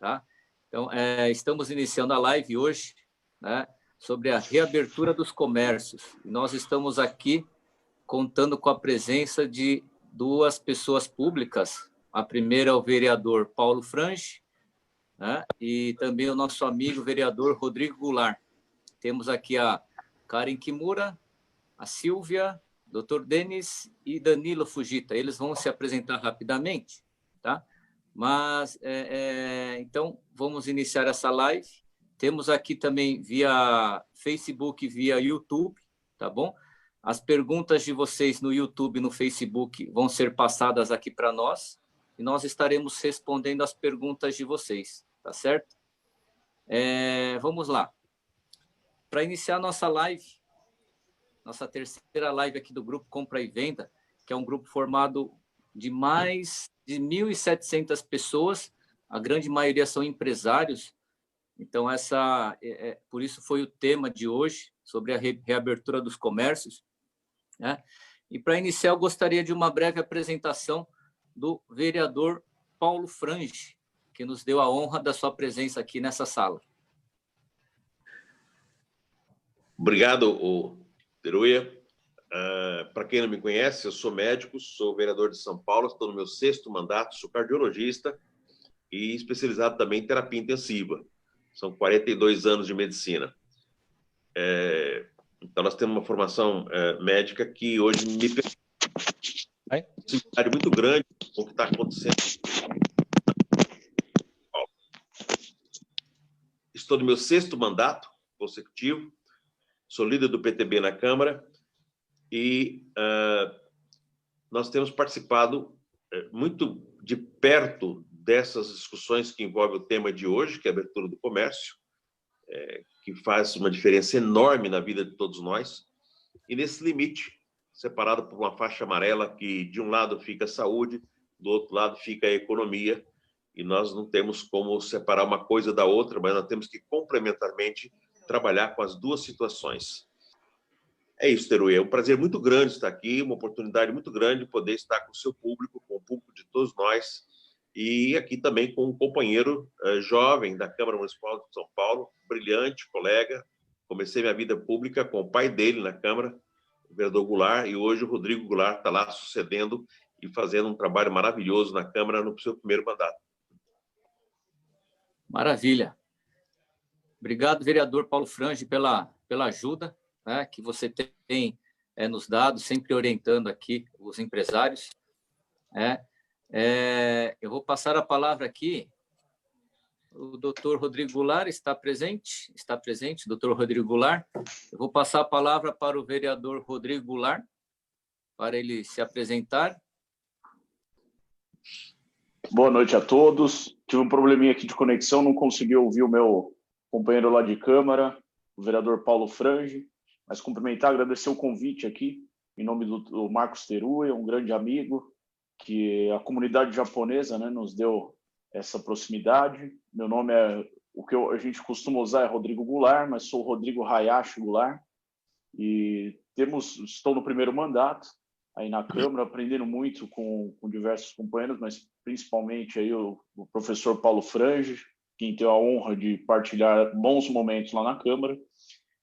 tá? Então, estamos iniciando a live hoje, né, sobre a reabertura dos comércios. E nós estamos aqui contando com a presença de duas pessoas públicas. A primeira é o vereador Paulo Frange, né, e também o nosso amigo vereador Rodrigo Goulart. Temos aqui a Karen Kimura, a Silvia, Dr. Denis e Danilo Fujita. Eles vão se apresentar rapidamente, tá? Mas, então, vamos iniciar essa live. Temos aqui também via Facebook, via YouTube, tá bom? As perguntas de vocês no YouTube e no Facebook vão ser passadas aqui para nós e nós estaremos respondendo as perguntas de vocês, tá certo? Vamos lá. Para iniciar nossa live, nossa terceira live aqui do Grupo Compra e Venda, que é um grupo formado de mais de 1.700 pessoas, a grande maioria são empresários, então por isso foi o tema de hoje, sobre a reabertura dos comércios, né? E para iniciar, eu gostaria de uma breve apresentação do vereador Paulo Frange, que nos deu a honra da sua presença aqui nessa sala. Obrigado, Teruya. Para quem não me conhece, eu sou médico, sou vereador de São Paulo, estou no meu 6º mandato, sou cardiologista e especializado também em terapia intensiva. São 42 anos de medicina. Então, nós temos uma formação médica que hoje me permite uma proximidade muito grande com o que está acontecendo. Estou no meu 6º mandato consecutivo, sou líder do PTB na Câmara e nós temos participado muito de perto dessas discussões que envolvem o tema de hoje, que é a abertura do comércio, que faz uma diferença enorme na vida de todos nós, e nesse limite, separado por uma faixa amarela, que de um lado fica a saúde, do outro lado fica a economia, e nós não temos como separar uma coisa da outra, mas nós temos que complementarmente trabalhar com as duas situações. É isso, Teruya. É um prazer muito grande estar aqui, uma oportunidade muito grande de poder estar com o seu público, com o público de todos nós, e aqui também com um companheiro jovem da Câmara Municipal de São Paulo, brilhante colega. Comecei minha vida pública com o pai dele na Câmara, o vereador Goulart, e hoje o Rodrigo Goulart está lá sucedendo e fazendo um trabalho maravilhoso na Câmara no seu primeiro mandato. Maravilha. Obrigado, vereador Paulo Frange, pela ajuda, né, que você tem nos dado, sempre orientando aqui os empresários. Eu vou passar a palavra aqui. O doutor Rodrigo Goulart está presente? Está presente, doutor Rodrigo Goulart. Eu vou passar a palavra para o vereador Rodrigo Goulart, para ele se apresentar. Boa noite a todos. Tive um probleminha aqui de conexão, não consegui ouvir o meu companheiro lá de Câmara, o vereador Paulo Frange, mas cumprimentar, agradecer o convite aqui, em nome do Marcos Teruya, um grande amigo, que a comunidade japonesa, né, nos deu essa proximidade. Meu nome o que a gente costuma usar é Rodrigo Goulart, mas sou Rodrigo Hayashi Goulart, e estou no primeiro mandato aí na Câmara, aprendendo muito com diversos companheiros, mas principalmente aí o professor Paulo Frange, quem tem a honra de partilhar bons momentos lá na Câmara.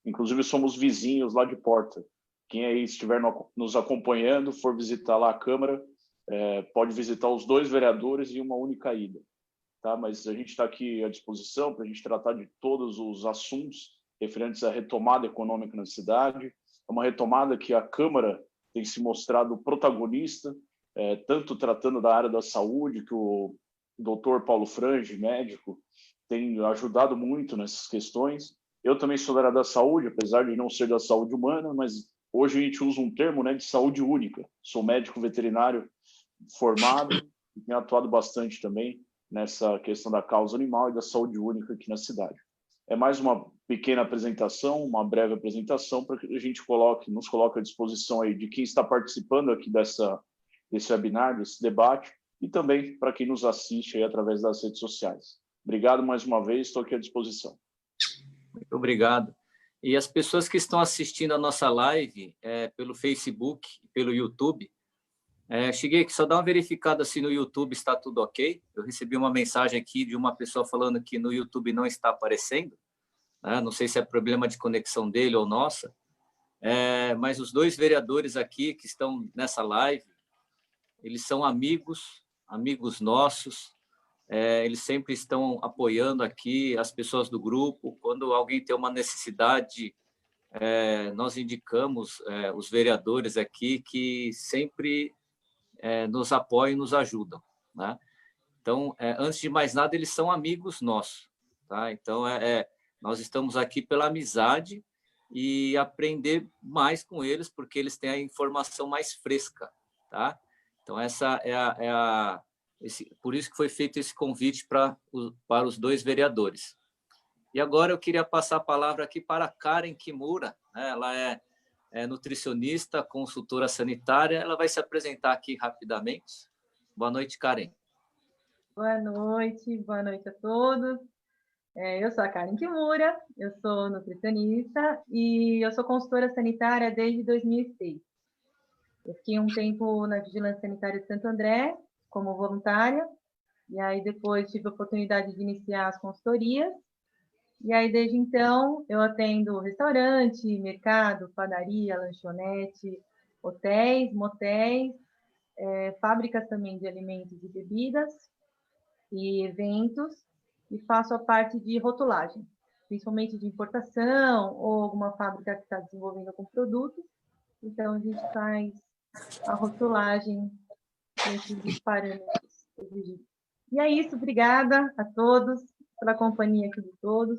Inclusive, somos vizinhos lá de porta. Quem aí estiver nos acompanhando, for visitar lá a Câmara, pode visitar os 2 vereadores em uma única ida. Tá? Mas a gente está aqui à disposição para a gente tratar de todos os assuntos referentes à retomada econômica na cidade. É uma retomada que a Câmara tem se mostrado protagonista, tanto tratando da área da saúde, que o doutor Paulo Frange, médico, tem ajudado muito nessas questões. Eu também sou da área da saúde, apesar de não ser da saúde humana, mas hoje a gente usa um termo, né, de saúde única. Sou médico veterinário formado e tenho atuado bastante também nessa questão da causa animal e da saúde única aqui na cidade. É mais uma pequena apresentação, uma breve apresentação, para que a gente nos coloque à disposição aí de quem está participando aqui desse webinar, desse debate, e também para quem nos assiste aí através das redes sociais. Obrigado mais uma vez, estou aqui à disposição. Muito obrigado. E as pessoas que estão assistindo a nossa live pelo Facebook, pelo YouTube, Cheguei aqui, só dá uma verificada se no YouTube está tudo ok. Eu recebi uma mensagem aqui de uma pessoa falando que no YouTube não está aparecendo, né? Não sei se é problema de conexão dele ou nossa, mas os dois vereadores aqui que estão nessa live, eles são amigos nossos, eles sempre estão apoiando aqui as pessoas do grupo. Quando alguém tem uma necessidade, nós indicamos os vereadores aqui que sempre nos apoiam e nos ajudam, né? Então, antes de mais nada, eles são amigos nossos, tá? Então, nós estamos aqui pela amizade e aprender mais com eles, porque eles têm a informação mais fresca, tá? Então, essa por isso que foi feito esse convite para os dois vereadores. E agora eu queria passar a palavra aqui para a Karen Kimura, né? Ela é nutricionista, consultora sanitária. Ela vai se apresentar aqui rapidamente. Boa noite, Karen. Boa noite a todos. Eu sou a Karen Kimura, eu sou nutricionista e eu sou consultora sanitária desde 2006. Eu fiquei um tempo na Vigilância Sanitária de Santo André, como voluntária, e aí depois tive a oportunidade de iniciar as consultorias. E aí, desde então, eu atendo restaurante, mercado, padaria, lanchonete, hotéis, motéis, fábricas também de alimentos e bebidas e eventos, e faço a parte de rotulagem, principalmente de importação ou alguma fábrica que está desenvolvendo algum produto. Então, a gente faz a rotulagem dentro dos parâmetros exigidos. E é isso, obrigada a todos pela companhia aqui de todos.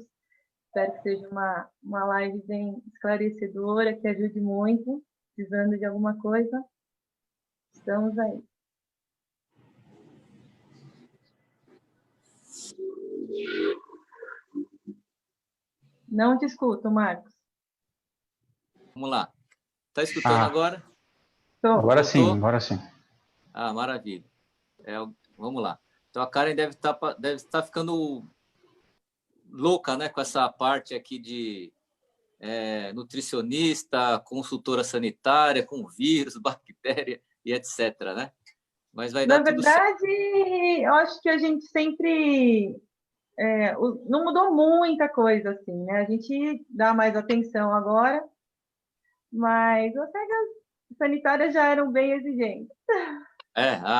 Espero que seja uma live bem esclarecedora, que ajude muito. Precisando de alguma coisa, estamos aí. Não te escuto, Marcos. Vamos lá. Está escutando agora? Tô. Agora sim, agora sim. Ah, maravilha. Vamos lá. Então, a Karen deve estar ficando louca, né, com essa parte aqui de nutricionista, consultora sanitária, com vírus, bactéria e etc, né? Mas vai dar tudo certo. Na verdade, eu acho que a gente sempre... não mudou muita coisa, assim, né? A gente dá mais atenção agora, mas as regras sanitárias já eram bem exigentes.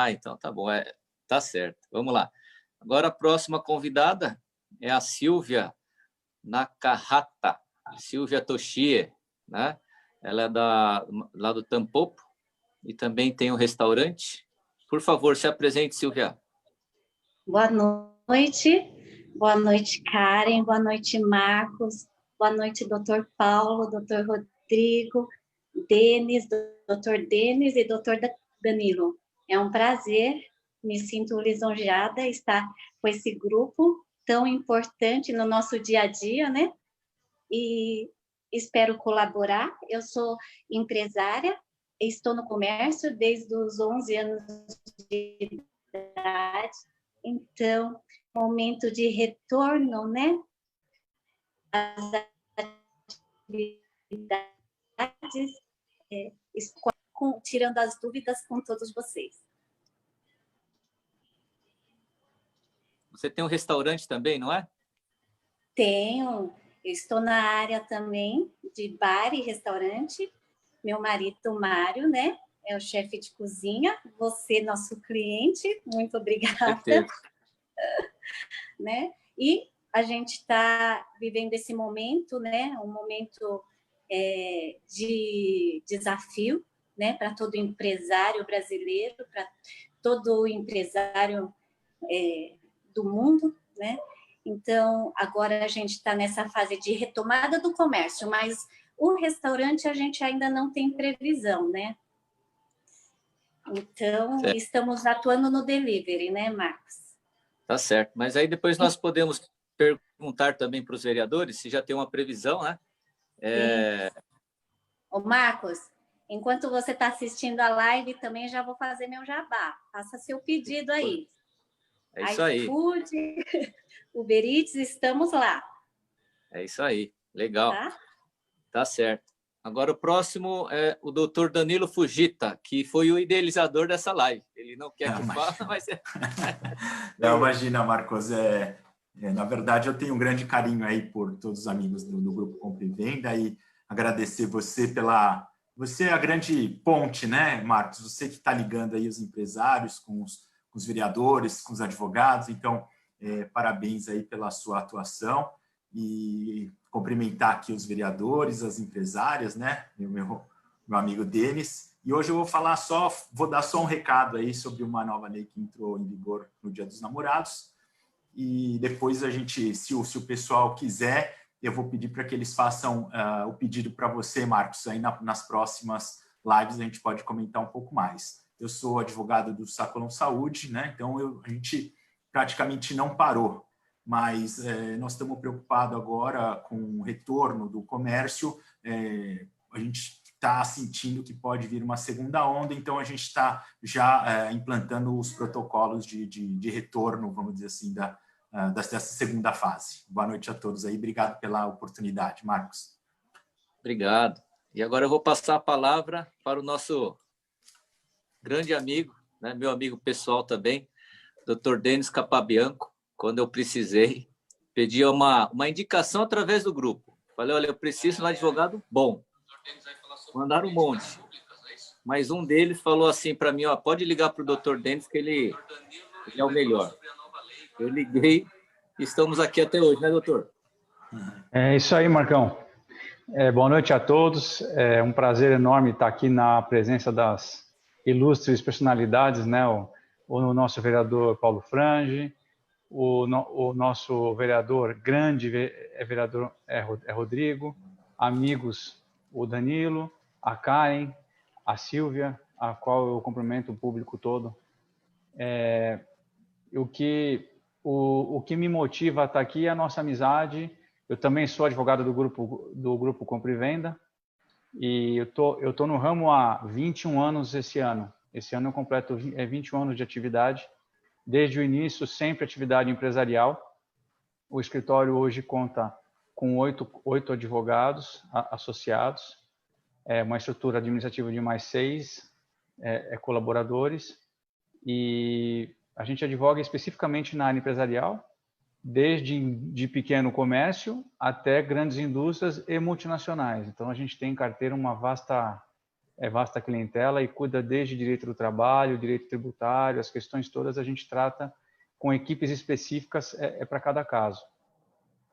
Então tá bom, tá certo. Vamos lá. Agora a próxima convidada é a Silvia Nakahata, Silvia Toshie, né? Ela é lá do Tampopo e também tem um restaurante. Por favor, se apresente, Silvia. Boa noite, Karen, boa noite, Marcos, boa noite, doutor Paulo, doutor Rodrigo, doutor Denis e doutor Danilo. É um prazer, me sinto lisonjeada estar com esse grupo tão importante no nosso dia a dia, né? E espero colaborar. Eu sou empresária, estou no comércio desde os 11 anos de idade, então, momento de retorno, né? As atividades, tirando as dúvidas com todos vocês. Você tem um restaurante também, não é? Tenho. Estou na área também de bar e restaurante. Meu marido, Mário, né? É o chefe de cozinha. Você, nosso cliente, muito obrigada. Né? E a gente está vivendo esse momento, né? Um momento de desafio, né? Para todo empresário brasileiro, para todo empresário do mundo, né? Então, agora a gente está nessa fase de retomada do comércio, mas o restaurante a gente ainda não tem previsão, né? Então, certo. Estamos atuando no delivery, né, Marcos? Tá certo. Mas aí depois nós podemos perguntar também para os vereadores se já tem uma previsão, né? Ô, Marcos, enquanto você está assistindo a live, também já vou fazer meu jabá. Faça seu pedido aí. É isso aí. iFood, Uber Eats, estamos lá. É isso aí. Legal. Tá certo. Agora o próximo é o doutor Danilo Fujita, que foi o idealizador dessa live. Ele não quer que fale, mas... Não, imagina, Marcos. Na verdade, eu tenho um grande carinho aí por todos os amigos do Grupo Compra e Venda e agradecer você pela... Você é a grande ponte, né, Marcos? Você que está ligando aí os empresários com os vereadores, com os advogados. Então, parabéns aí pela sua atuação e cumprimentar aqui os vereadores, as empresárias, né? Meu amigo Denis. E hoje eu vou dar só um recado aí sobre uma nova lei que entrou em vigor no Dia dos Namorados. E depois a gente, se o pessoal quiser, eu vou pedir para que eles façam o pedido para você, Marcos. Aí nas próximas lives a gente pode comentar um pouco mais. Eu sou advogado do Sacolão Saúde, né? Então a gente praticamente não parou, mas nós estamos preocupados agora com o retorno do comércio. A gente está sentindo que pode vir uma segunda onda, então a gente está já implantando os protocolos de retorno, vamos dizer assim, dessa segunda fase. Boa noite a todos aí, obrigado pela oportunidade. Marcos. Obrigado. E agora eu vou passar a palavra para o nosso grande amigo, né, meu amigo pessoal também, Dr. Denis Capabianco. Quando eu precisei, pedi uma indicação através do grupo. Falei, olha, eu preciso de um advogado bom. Mandaram um monte. Mas um deles falou assim para mim, ó, pode ligar para o Dr. Denis que ele é o melhor. Eu liguei e estamos aqui até hoje, né, doutor? É isso aí, Marcão. Boa noite a todos. É um prazer enorme estar aqui na presença das ilustres personalidades, né? O nosso vereador Paulo Frange, o nosso vereador vereador Rodrigo, amigos o Danilo, a Karen, a Silvia, a qual eu cumprimento o público todo. O que me motiva a estar aqui é a nossa amizade. Eu também sou advogado do grupo Compra e Venda e eu tô no ramo há 21 anos esse ano. Esse ano eu completo 21 anos de atividade. Desde o início, sempre atividade empresarial. O escritório hoje conta com 8 advogados associados, uma estrutura administrativa de mais 6 colaboradores, e a gente advoga especificamente na área empresarial, desde de pequeno comércio até grandes indústrias e multinacionais. Então, a gente tem em carteira uma vasta clientela e cuida desde direito do trabalho, direito tributário, as questões todas a gente trata com equipes específicas para cada caso.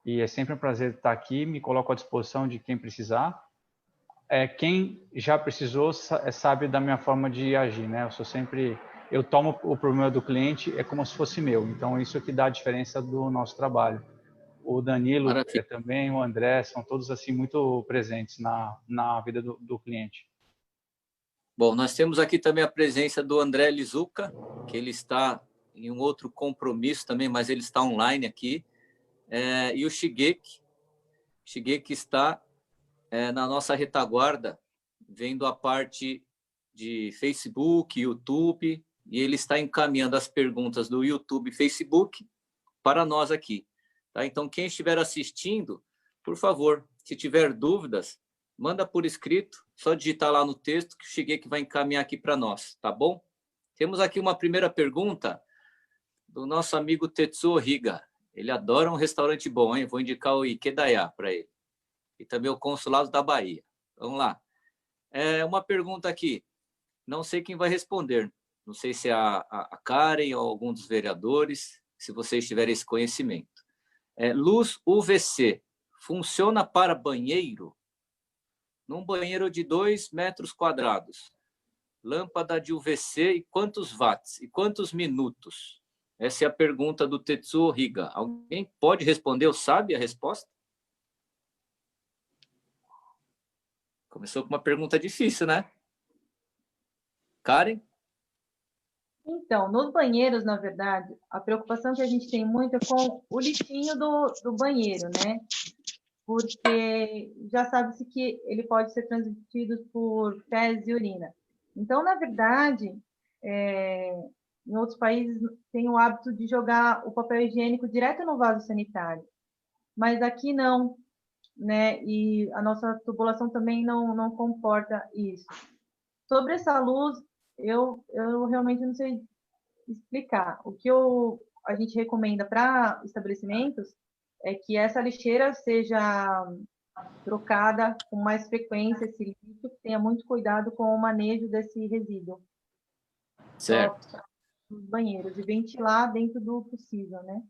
E é sempre um prazer estar aqui, me coloco à disposição de quem precisar. Quem já precisou sabe da minha forma de agir, né? Eu tomo o problema do cliente como se fosse meu. Então, isso é que dá a diferença do nosso trabalho. O Danilo também, o André, são todos assim muito presentes na vida do cliente. Bom, nós temos aqui também a presença do André Lizuca, que ele está em um outro compromisso também, mas ele está online aqui. E o Shigeki está na nossa retaguarda, vendo a parte de Facebook, YouTube, e ele está encaminhando as perguntas do YouTube e Facebook para nós aqui. Tá? Então, quem estiver assistindo, por favor, se tiver dúvidas, manda por escrito, só digitar lá no texto que o Shigeki vai encaminhar aqui para nós, tá bom? Temos aqui uma primeira pergunta do nosso amigo Tetsuo Higa. Ele adora um restaurante bom, hein? Vou indicar o Ikedaya para ele. E também o Consulado da Bahia. Vamos lá. Uma pergunta aqui. Não sei quem vai responder. Não sei se é a Karen ou algum dos vereadores, se vocês tiverem esse conhecimento. Luz UVC funciona para banheiro? Num banheiro de 2 metros quadrados. Lâmpada de UVC e quantos watts? E quantos minutos? Essa é a pergunta do Tetsuo Higa. Alguém pode responder ou sabe a resposta? Começou com uma pergunta difícil, né? Karen? Então, nos banheiros, na verdade, a preocupação que a gente tem muito é com o lixinho do banheiro, né? Porque já sabe-se que ele pode ser transmitido por fezes e urina. Então, na verdade, em outros países tem o hábito de jogar o papel higiênico direto no vaso sanitário. Mas aqui não. né? E a nossa tubulação também não comporta isso. Sobre essa luz, eu realmente não sei explicar. O que a gente recomenda para estabelecimentos é que essa lixeira seja trocada com mais frequência, esse lixo, tenha muito cuidado com o manejo desse resíduo. Certo. Nos banheiros e ventilar dentro do possível, né?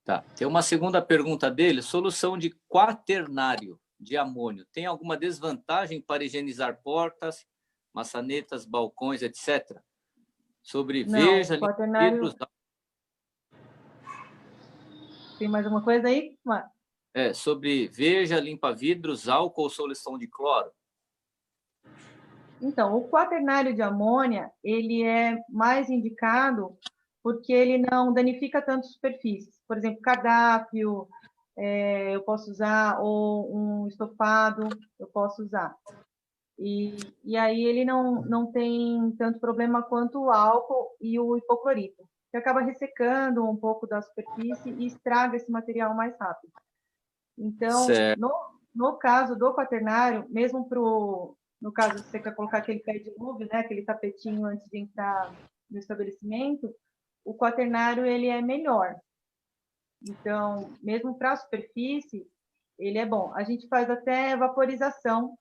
Tá. Tem uma segunda pergunta dele, solução de quaternário de amônio. Tem alguma desvantagem para higienizar portas, maçanetas, balcões, etc? Sobre veja, quaternário... vidros... Tem mais alguma coisa aí? Sobre veja, limpa-vidros, álcool ou solução de cloro? Então, o quaternário de amônia, ele é mais indicado porque ele não danifica tanto superfícies. Por exemplo, cardápio, eu posso usar, ou um estofado, eu posso usar. E aí ele não tem tanto problema quanto o álcool e o hipoclorito, que acaba ressecando um pouco da superfície e estraga esse material mais rápido. Então, no caso do quaternário, mesmo no caso, se você quer colocar aquele pé de luvre, né, aquele tapetinho antes de entrar no estabelecimento, o quaternário ele é melhor. Então, mesmo para a superfície, ele é bom. A gente faz até vaporização.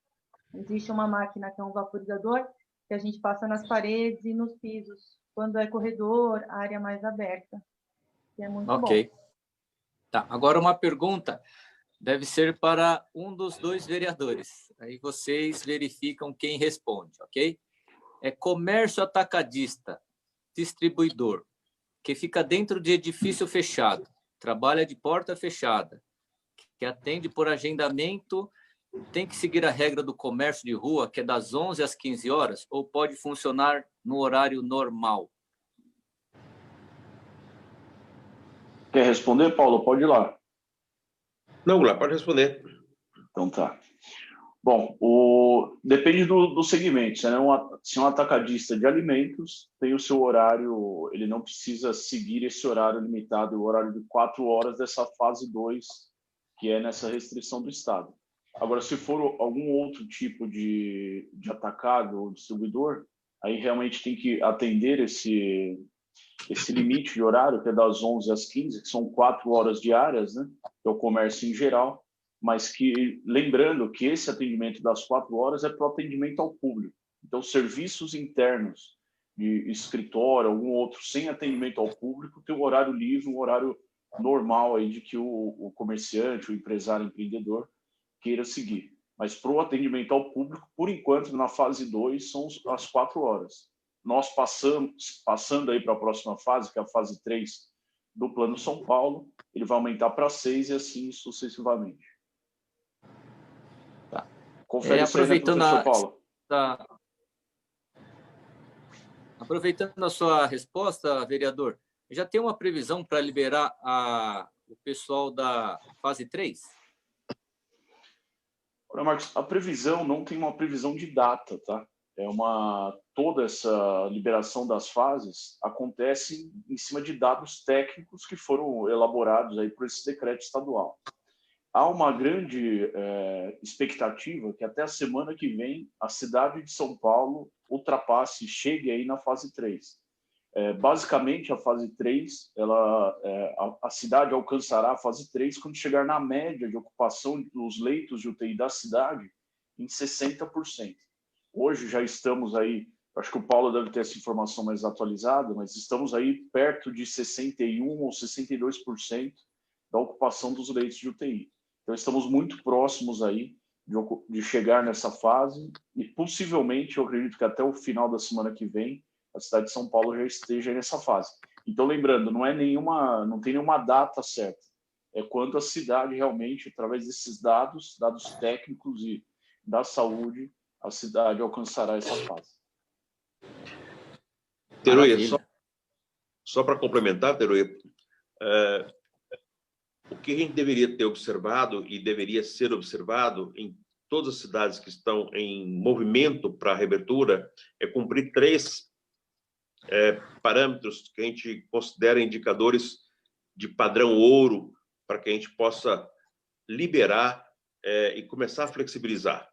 Existe uma máquina que é um vaporizador que a gente passa nas paredes e nos pisos, quando é corredor, área mais aberta. Que é muito bom. Tá. Agora uma pergunta deve ser para um dos dois vereadores. Aí vocês verificam quem responde, ok? É comércio atacadista, distribuidor, que fica dentro de edifício fechado, trabalha de porta fechada, que atende por agendamento, tem que seguir a regra do comércio de rua, que é das 11 às 15 horas, ou pode funcionar no horário normal? Quer responder, Paulo? Pode ir lá. Não, Goulart, pode responder. Então tá. Bom, depende do segmento. Se é um atacadista de alimentos, tem o seu horário, ele não precisa seguir esse horário limitado, o horário de 4 horas dessa fase 2, que é nessa restrição do Estado. Agora, se for algum outro tipo de atacado ou distribuidor, aí realmente tem que atender esse limite de horário, que é das 11 às 15, que são 4 horas diárias, né? Que é o comércio em geral, mas que, lembrando que esse atendimento das 4 horas é para o atendimento ao público. Então, serviços internos de escritório, algum outro sem atendimento ao público, tem um horário livre, um horário normal aí de que o comerciante, o empresário, o empreendedor queira seguir. Mas para o atendimento ao público, por enquanto, na fase 2, são as 4 horas. Nós passando aí para a próxima fase, que é a fase 3 do Plano São Paulo, ele vai aumentar para 6 e assim sucessivamente. Tá. Confere aproveitando aí, né, professor Paulo? Aproveitando a sua resposta, vereador, já tem uma previsão para liberar o pessoal da fase 3? Olha, Marcos, a previsão não tem uma previsão de data, tá? Toda essa liberação das fases acontece em cima de dados técnicos que foram elaborados aí por esse decreto estadual. Há uma grande expectativa que até a semana que vem a cidade de São Paulo ultrapasse e chegue aí na fase 3. Basicamente, a fase 3, a cidade alcançará a fase 3 quando chegar na média de ocupação dos leitos de UTI da cidade em 60%. Hoje já estamos aí, acho que o Paulo deve ter essa informação mais atualizada, mas estamos aí perto de 61% ou 62% da ocupação dos leitos de UTI. Então, estamos muito próximos aí de chegar nessa fase e, possivelmente, eu acredito que até o final da semana que vem, a cidade de São Paulo já esteja nessa fase. Então, lembrando, não tem nenhuma data certa. É quando a cidade realmente, através desses dados técnicos e da saúde, a cidade alcançará essa fase. Teruia, só para complementar, Teruia, o que a gente deveria ter observado e deveria ser observado em todas as cidades que estão em movimento para a reabertura é cumprir 3 parâmetros que a gente considera indicadores de padrão ouro para que a gente possa liberar e começar a flexibilizar.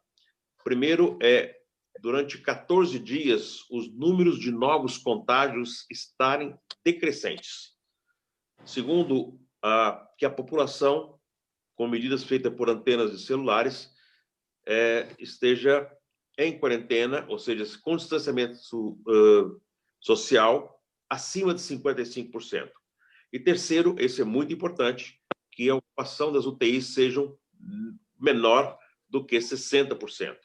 Primeiro, durante 14 dias, os números de novos contágios estarem decrescentes. Segundo, que a população, com medidas feitas por antenas de celulares, esteja em quarentena, ou seja, com distanciamento social, acima de 55%. E terceiro, esse é muito importante, que a ocupação das UTIs sejam menor do que 60%.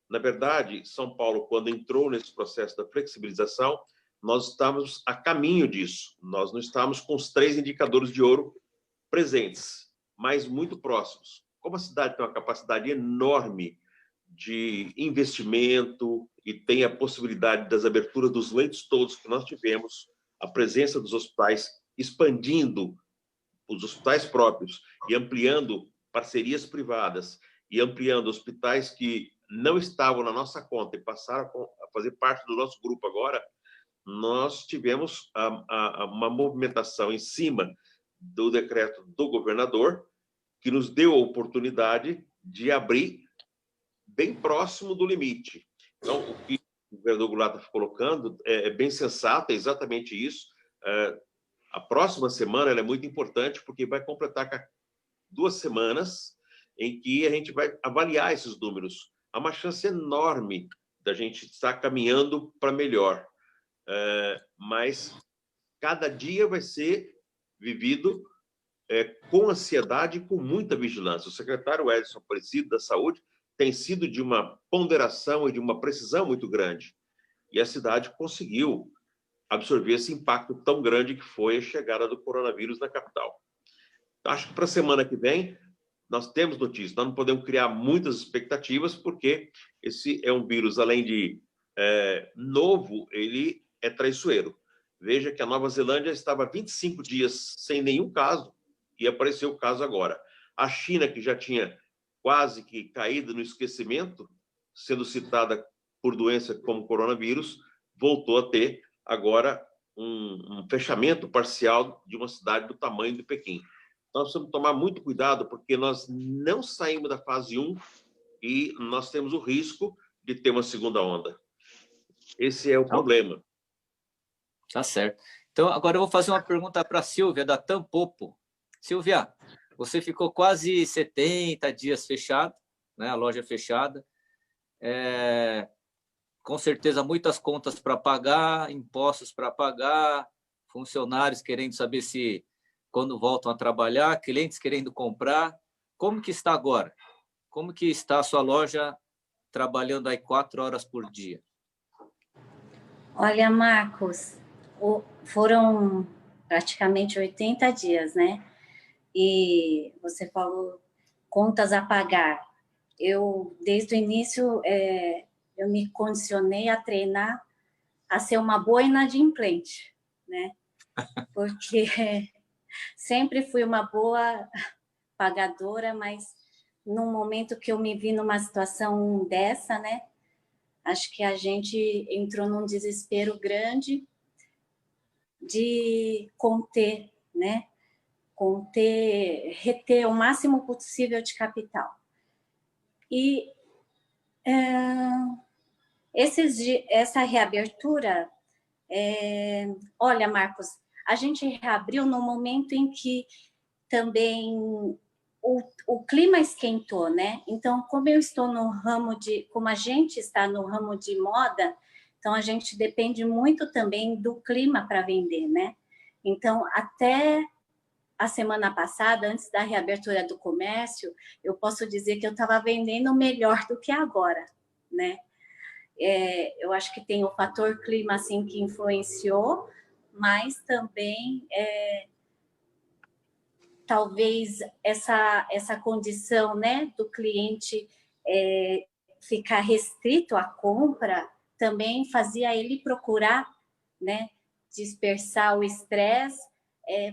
Na verdade, São Paulo, quando entrou nesse processo da flexibilização, nós estamos a caminho disso. Nós não estamos com os 3 indicadores de ouro presentes, mas muito próximos. Como a cidade tem uma capacidade enorme de investimento e tem a possibilidade das aberturas dos leitos todos que nós tivemos, a presença dos hospitais expandindo os hospitais próprios e ampliando parcerias privadas e ampliando hospitais que não estavam na nossa conta e passaram a fazer parte do nosso grupo agora, nós tivemos uma movimentação em cima do decreto do governador que nos deu a oportunidade de abrir bem próximo do limite. Então, o que o governador Goulart está colocando é bem sensato, é exatamente isso. A próxima semana ela é muito importante porque vai completar 2 semanas em que a gente vai avaliar esses números. Há uma chance enorme da gente estar caminhando para melhor. Mas cada dia vai ser vivido com ansiedade e com muita vigilância. O secretário Edson Aparecido da Saúde tem sido de uma ponderação e de uma precisão muito grande. E a cidade conseguiu absorver esse impacto tão grande que foi a chegada do coronavírus na capital. Acho que para a semana que vem nós temos notícias. Nós não podemos criar muitas expectativas, porque esse é um vírus, além de novo, ele é traiçoeiro. Veja que a Nova Zelândia estava 25 dias sem nenhum caso e apareceu o caso agora. A China, que já tinha quase que caído no esquecimento, sendo citada por doença como coronavírus, voltou a ter agora um fechamento parcial de uma cidade do tamanho de Pequim. Então, nós precisamos tomar muito cuidado, porque nós não saímos da fase 1 e nós temos o risco de ter uma segunda onda. Esse é o problema. Tá certo. Então, agora eu vou fazer uma pergunta para a Silvia, da Tampopo. Silvia, você ficou quase 70 dias fechado, né? A loja fechada. Com certeza, muitas contas para pagar, impostos para pagar, funcionários querendo saber se quando voltam a trabalhar, clientes querendo comprar. Como que está agora? Como que está a sua loja trabalhando aí 4 horas por dia? Olha, Marcos, foram praticamente 80 dias, né? E você falou contas a pagar. Desde o início, eu me condicionei a treinar a ser uma boa inadimplente, né? Porque sempre fui uma boa pagadora, mas num momento que eu me vi numa situação dessa, né? Acho que a gente entrou num desespero grande de conter, né? Reter o máximo possível de capital. E essa reabertura, olha, Marcos, a gente reabriu no momento em que também o clima esquentou, né? Então, como a gente está no ramo de moda, então a gente depende muito também do clima para vender, né? Então, até a semana passada, antes da reabertura do comércio, eu posso dizer que eu estava vendendo melhor do que agora, né? Eu acho que tem o fator clima, assim, que influenciou, mas também talvez essa condição, né, do cliente ficar restrito à compra também fazia ele procurar, né, dispersar o estresse,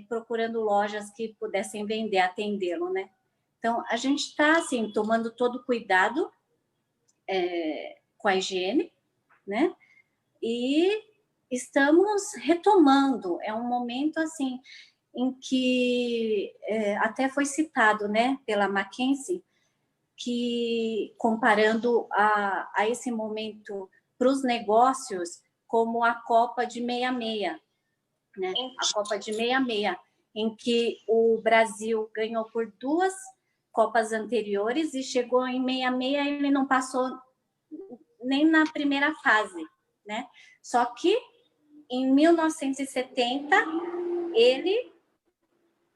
procurando lojas que pudessem vender, atendê-lo, né? Então, a gente está, assim, tomando todo cuidado com a higiene, né? E estamos retomando. É um momento, assim, em que até foi citado, né, pela McKinsey, que, comparando a esse momento para os negócios, como a Copa de 66, né? A Copa de 66, em que o Brasil ganhou por 2 Copas anteriores e chegou em 66, ele não passou nem na primeira fase, né? Só que em 1970 ele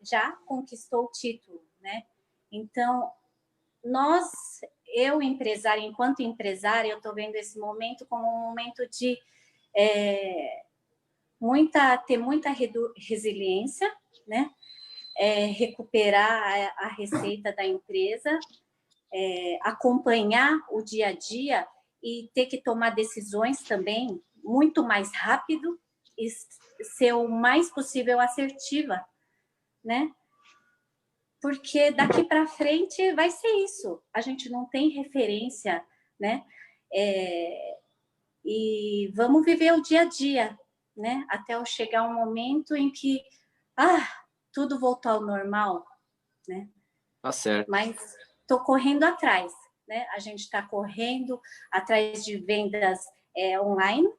já conquistou o título, né? Então, eu empresária, enquanto empresária, eu estou vendo esse momento como um momento de ter muita resiliência, né? Recuperar a receita da empresa, acompanhar o dia a dia e ter que tomar decisões também muito mais rápido e ser o mais possível assertiva, né? Porque daqui para frente vai ser isso. A gente não tem referência, né? E vamos viver o dia a dia, né? Até chegar um momento em que tudo voltou ao normal, né? Tá certo. Mas estou correndo atrás, né? A gente está correndo atrás de vendas online,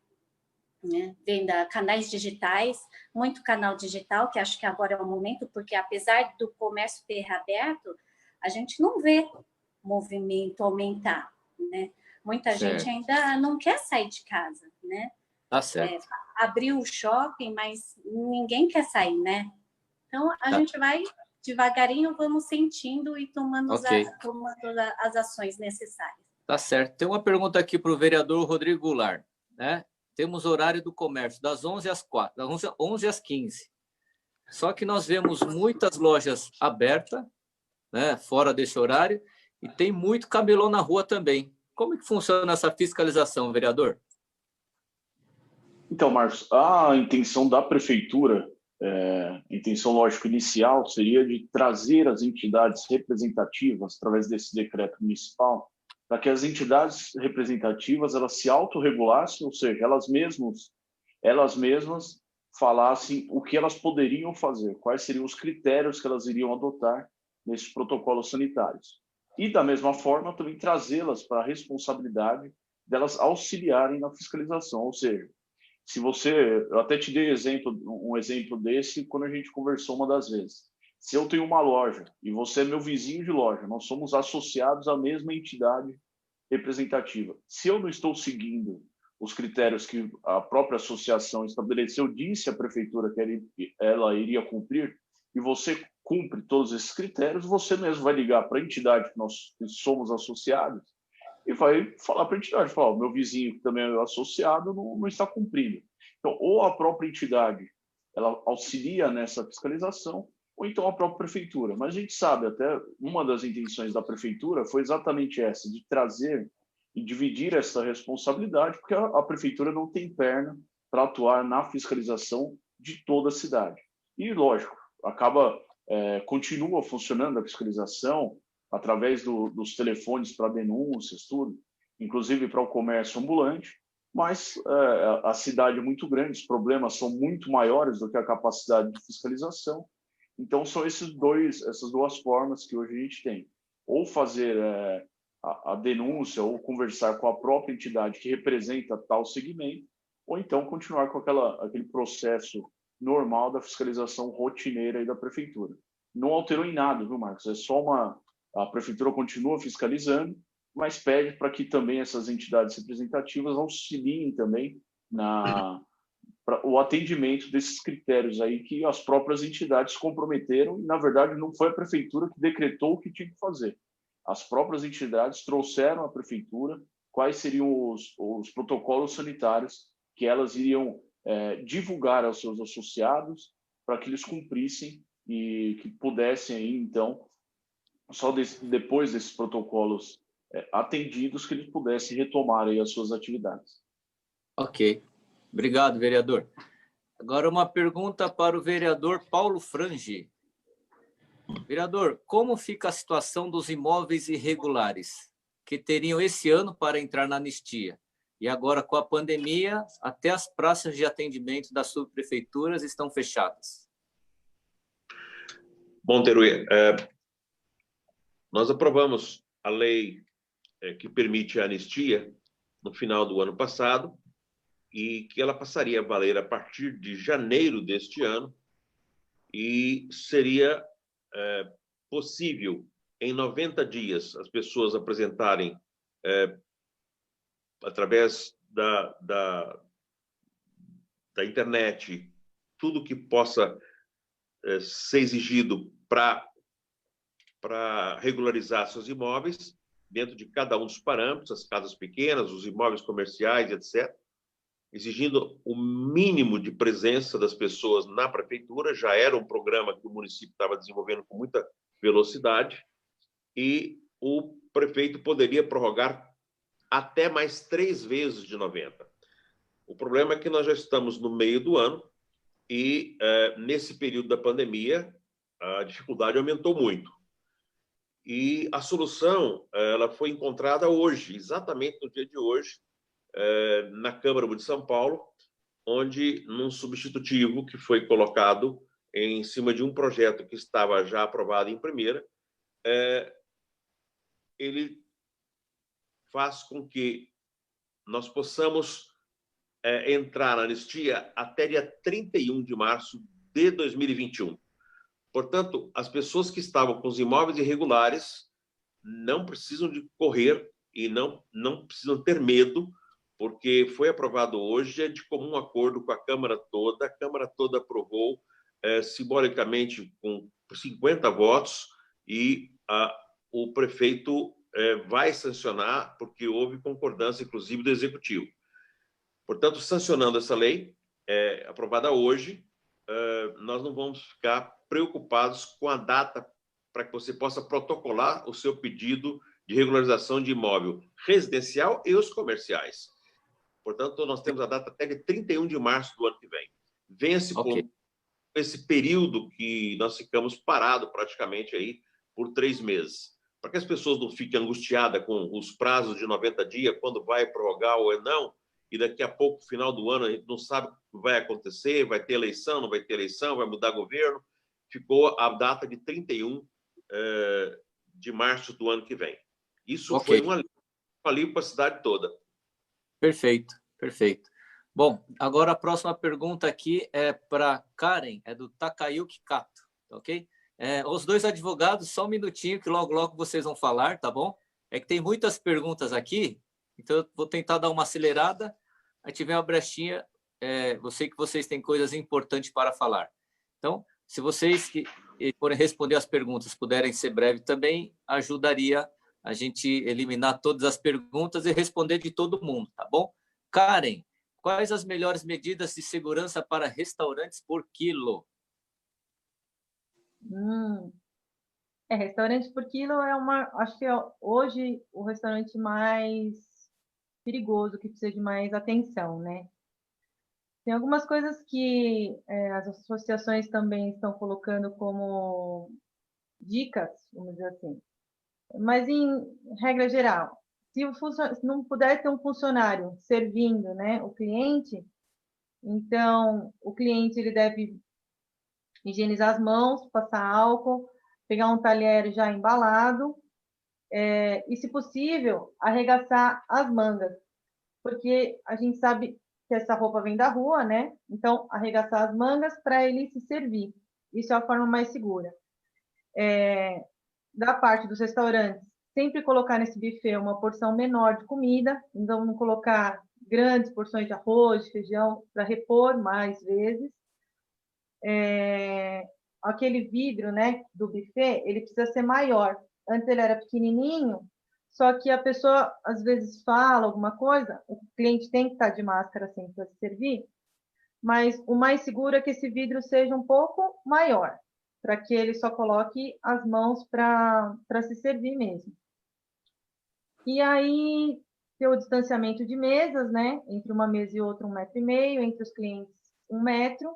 né? Venda canais digitais, muito canal digital, que acho que agora é o momento, porque apesar do comércio ter reaberto, a gente não vê movimento aumentar, né? Muita gente ainda não quer sair de casa, né? Tá certo. Abriu o shopping, mas ninguém quer sair, né? Então, a gente vai devagarinho, vamos sentindo e tomando as ações necessárias. Tá certo. Tem uma pergunta aqui para o vereador Rodrigo Goulart, né? Temos horário do comércio das 11 às 4, das 11 às 15. Só que nós vemos muitas lojas abertas, né, fora desse horário, e tem muito camelô na rua também. Como é que funciona essa fiscalização, vereador? Então, Marcos, a intenção da prefeitura, a intenção, lógico, inicial seria de trazer as entidades representativas, através desse decreto municipal, para que as entidades representativas elas se autorregulassem, ou seja, elas mesmas falassem o que elas poderiam fazer, quais seriam os critérios que elas iriam adotar nesses protocolos sanitários. E, da mesma forma, também trazê-las para a responsabilidade delas auxiliarem na fiscalização, ou seja, eu até te dei um exemplo desse quando a gente conversou uma das vezes. Se eu tenho uma loja e você é meu vizinho de loja, nós somos associados à mesma entidade representativa. Se eu não estou seguindo os critérios que a própria associação estabeleceu, disse à prefeitura que ela iria cumprir, e você cumpre todos esses critérios, você mesmo vai ligar para a entidade que nós somos associados e vai falar para a entidade, meu vizinho que também é associado não está cumprindo. Então, ou a própria entidade ela auxilia nessa fiscalização, ou então a própria prefeitura. Mas a gente sabe, até uma das intenções da prefeitura foi exatamente essa, de trazer e dividir essa responsabilidade, porque a prefeitura não tem perna para atuar na fiscalização de toda a cidade. E, lógico, continua funcionando a fiscalização através dos telefones para denúncias, tudo, inclusive para o comércio ambulante, mas a cidade é muito grande, os problemas são muito maiores do que a capacidade de fiscalização. Então, são essas duas formas que hoje a gente tem. Ou fazer a denúncia, ou conversar com a própria entidade que representa tal segmento, ou então continuar com aquele processo normal da fiscalização rotineira aí da prefeitura. Não alterou em nada, viu, Marcos? É só a prefeitura continua fiscalizando, mas pede para que também essas entidades representativas auxiliem também o atendimento desses critérios aí que as próprias entidades comprometeram, e, na verdade, não foi a prefeitura que decretou o que tinha que fazer. As próprias entidades trouxeram à prefeitura quais seriam os protocolos sanitários que elas iriam divulgar aos seus associados para que eles cumprissem e que pudessem, aí, então, só depois desses protocolos atendidos, que eles pudessem retomar aí as suas atividades. Ok. Obrigado, vereador. Agora uma pergunta para o vereador Paulo Frangi. Vereador, como fica a situação dos imóveis irregulares que teriam esse ano para entrar na anistia? E agora, com a pandemia, até as praças de atendimento das subprefeituras estão fechadas. Bom, Teruê, nós aprovamos a lei que permite a anistia no final do ano passado e que ela passaria a valer a partir de janeiro deste ano e seria possível, em 90 dias, as pessoas apresentarem, através da internet, tudo que possa ser exigido para regularizar seus imóveis, dentro de cada um dos parâmetros, as casas pequenas, os imóveis comerciais, etc., exigindo o mínimo de presença das pessoas na prefeitura. Já era um programa que o município estava desenvolvendo com muita velocidade, e o prefeito poderia prorrogar até mais 3 vezes de 90. O problema é que nós já estamos no meio do ano e, nesse período da pandemia, a dificuldade aumentou muito. E a solução ela foi encontrada hoje, exatamente no dia de hoje, na Câmara de São Paulo, onde, num substitutivo que foi colocado em cima de um projeto que estava já aprovado em primeira, ele faz com que nós possamos entrar na anistia até dia 31 de março de 2021. Portanto, as pessoas que estavam com os imóveis irregulares não precisam de correr e não precisam ter medo, porque foi aprovado hoje, de comum acordo com a Câmara toda aprovou simbolicamente com 50 votos, e o prefeito vai sancionar, porque houve concordância, inclusive, do Executivo. Portanto, sancionando essa lei, aprovada hoje, nós não vamos ficar preocupados com a data para que você possa protocolar o seu pedido de regularização de imóvel residencial e os comerciais. Portanto, nós temos a data até de 31 de março do ano que vem. Vence esse período que nós ficamos parados praticamente aí por 3 meses. Para que as pessoas não fiquem angustiadas com os prazos de 90 dias, quando vai prorrogar ou não, e daqui a pouco, final do ano, a gente não sabe o que vai acontecer, vai ter eleição, não vai ter eleição, vai mudar governo. Ficou a data de 31 de março do ano que vem. Isso foi um alívio para a cidade toda. Perfeito, perfeito. Bom, agora a próxima pergunta aqui é para Karen, do Takayuki Kato, ok? Os dois advogados, só um minutinho que logo vocês vão falar, tá bom? É que tem muitas perguntas aqui, então eu vou tentar dar uma acelerada. Aí tiver uma brechinha, eu sei que vocês têm coisas importantes para falar. Então, se vocês que forem responder as perguntas puderem ser breve também, ajudaria a gente eliminar todas as perguntas e responder de todo mundo, tá bom? Karen, quais as melhores medidas de segurança para restaurantes por quilo? Restaurante por quilo acho que é hoje o restaurante mais perigoso, que precisa de mais atenção, né? Tem algumas coisas que as associações também estão colocando como dicas, vamos dizer assim. Mas, em regra geral, se não puder ter um funcionário servindo, né, o cliente, então o cliente ele deve higienizar as mãos, passar álcool, pegar um talher já embalado e, se possível, arregaçar as mangas, porque a gente sabe que essa roupa vem da rua, né? Então, arregaçar as mangas para ele se servir. Isso é a forma mais segura. Da parte dos restaurantes, sempre colocar nesse buffet uma porção menor de comida, então não colocar grandes porções de arroz, de feijão, para repor mais vezes. Aquele vidro, né, do buffet, ele precisa ser maior. Antes ele era pequenininho, só que a pessoa às vezes fala alguma coisa, o cliente tem que estar de máscara assim para se servir, mas o mais seguro é que esse vidro seja um pouco maior, para que ele só coloque as mãos para se servir mesmo. E aí, ter o distanciamento de mesas, né? Entre uma mesa e outra, 1,5 metro, entre os clientes, 1 metro.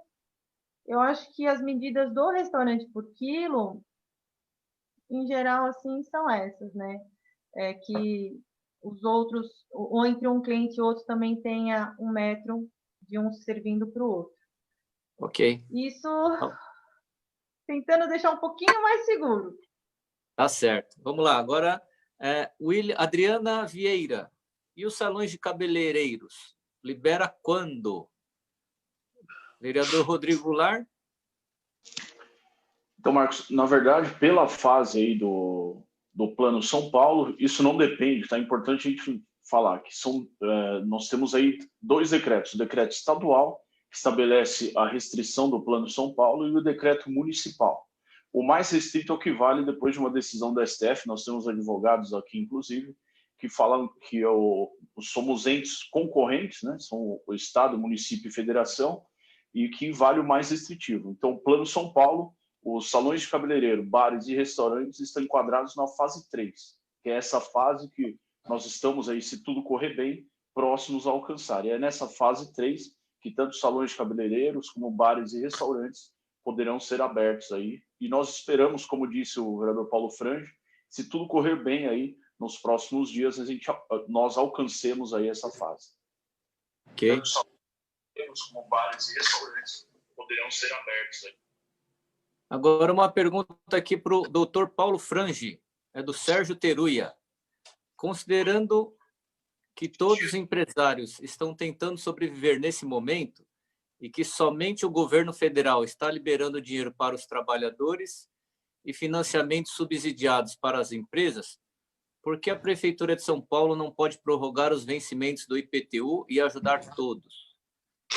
Eu acho que as medidas do restaurante por quilo, em geral, assim, são essas, né? Que os outros, ou entre um cliente e outro, também tenha 1 metro de um servindo para o outro. Ok. Isso, tentando deixar um pouquinho mais seguro. Tá certo. Vamos lá. Agora, Adriana Vieira, e os salões de cabeleireiros? Libera quando? Vereador Rodrigo Goulart? Então, Marcos, na verdade, pela fase aí do Plano São Paulo, isso não depende, tá? É importante a gente falar que nós temos aí 2 decretos. O decreto estadual, que estabelece a restrição do Plano São Paulo, e o decreto municipal. O mais restrito é o que vale depois de uma decisão da STF. Nós temos advogados aqui, inclusive, que falam que somos entes concorrentes, né? São o Estado, município e federação, e que vale o mais restritivo. Então, o Plano São Paulo, os salões de cabeleireiro, bares e restaurantes estão enquadrados na fase 3, que é essa fase que nós estamos aí, se tudo correr bem, próximos a alcançar. E é nessa fase 3 que tanto salões de cabeleireiros como bares e restaurantes poderão ser abertos aí. E nós esperamos, como disse o vereador Paulo Frange, se tudo correr bem aí, nos próximos dias nós alcancemos aí essa fase. Ok. Tanto salões como bares e restaurantes poderão ser abertos aí. Agora uma pergunta aqui para o doutor Paulo Frange, do Sérgio Teruia. Considerando que todos os empresários estão tentando sobreviver nesse momento e que somente o governo federal está liberando dinheiro para os trabalhadores e financiamentos subsidiados para as empresas, por que a Prefeitura de São Paulo não pode prorrogar os vencimentos do IPTU e ajudar todos?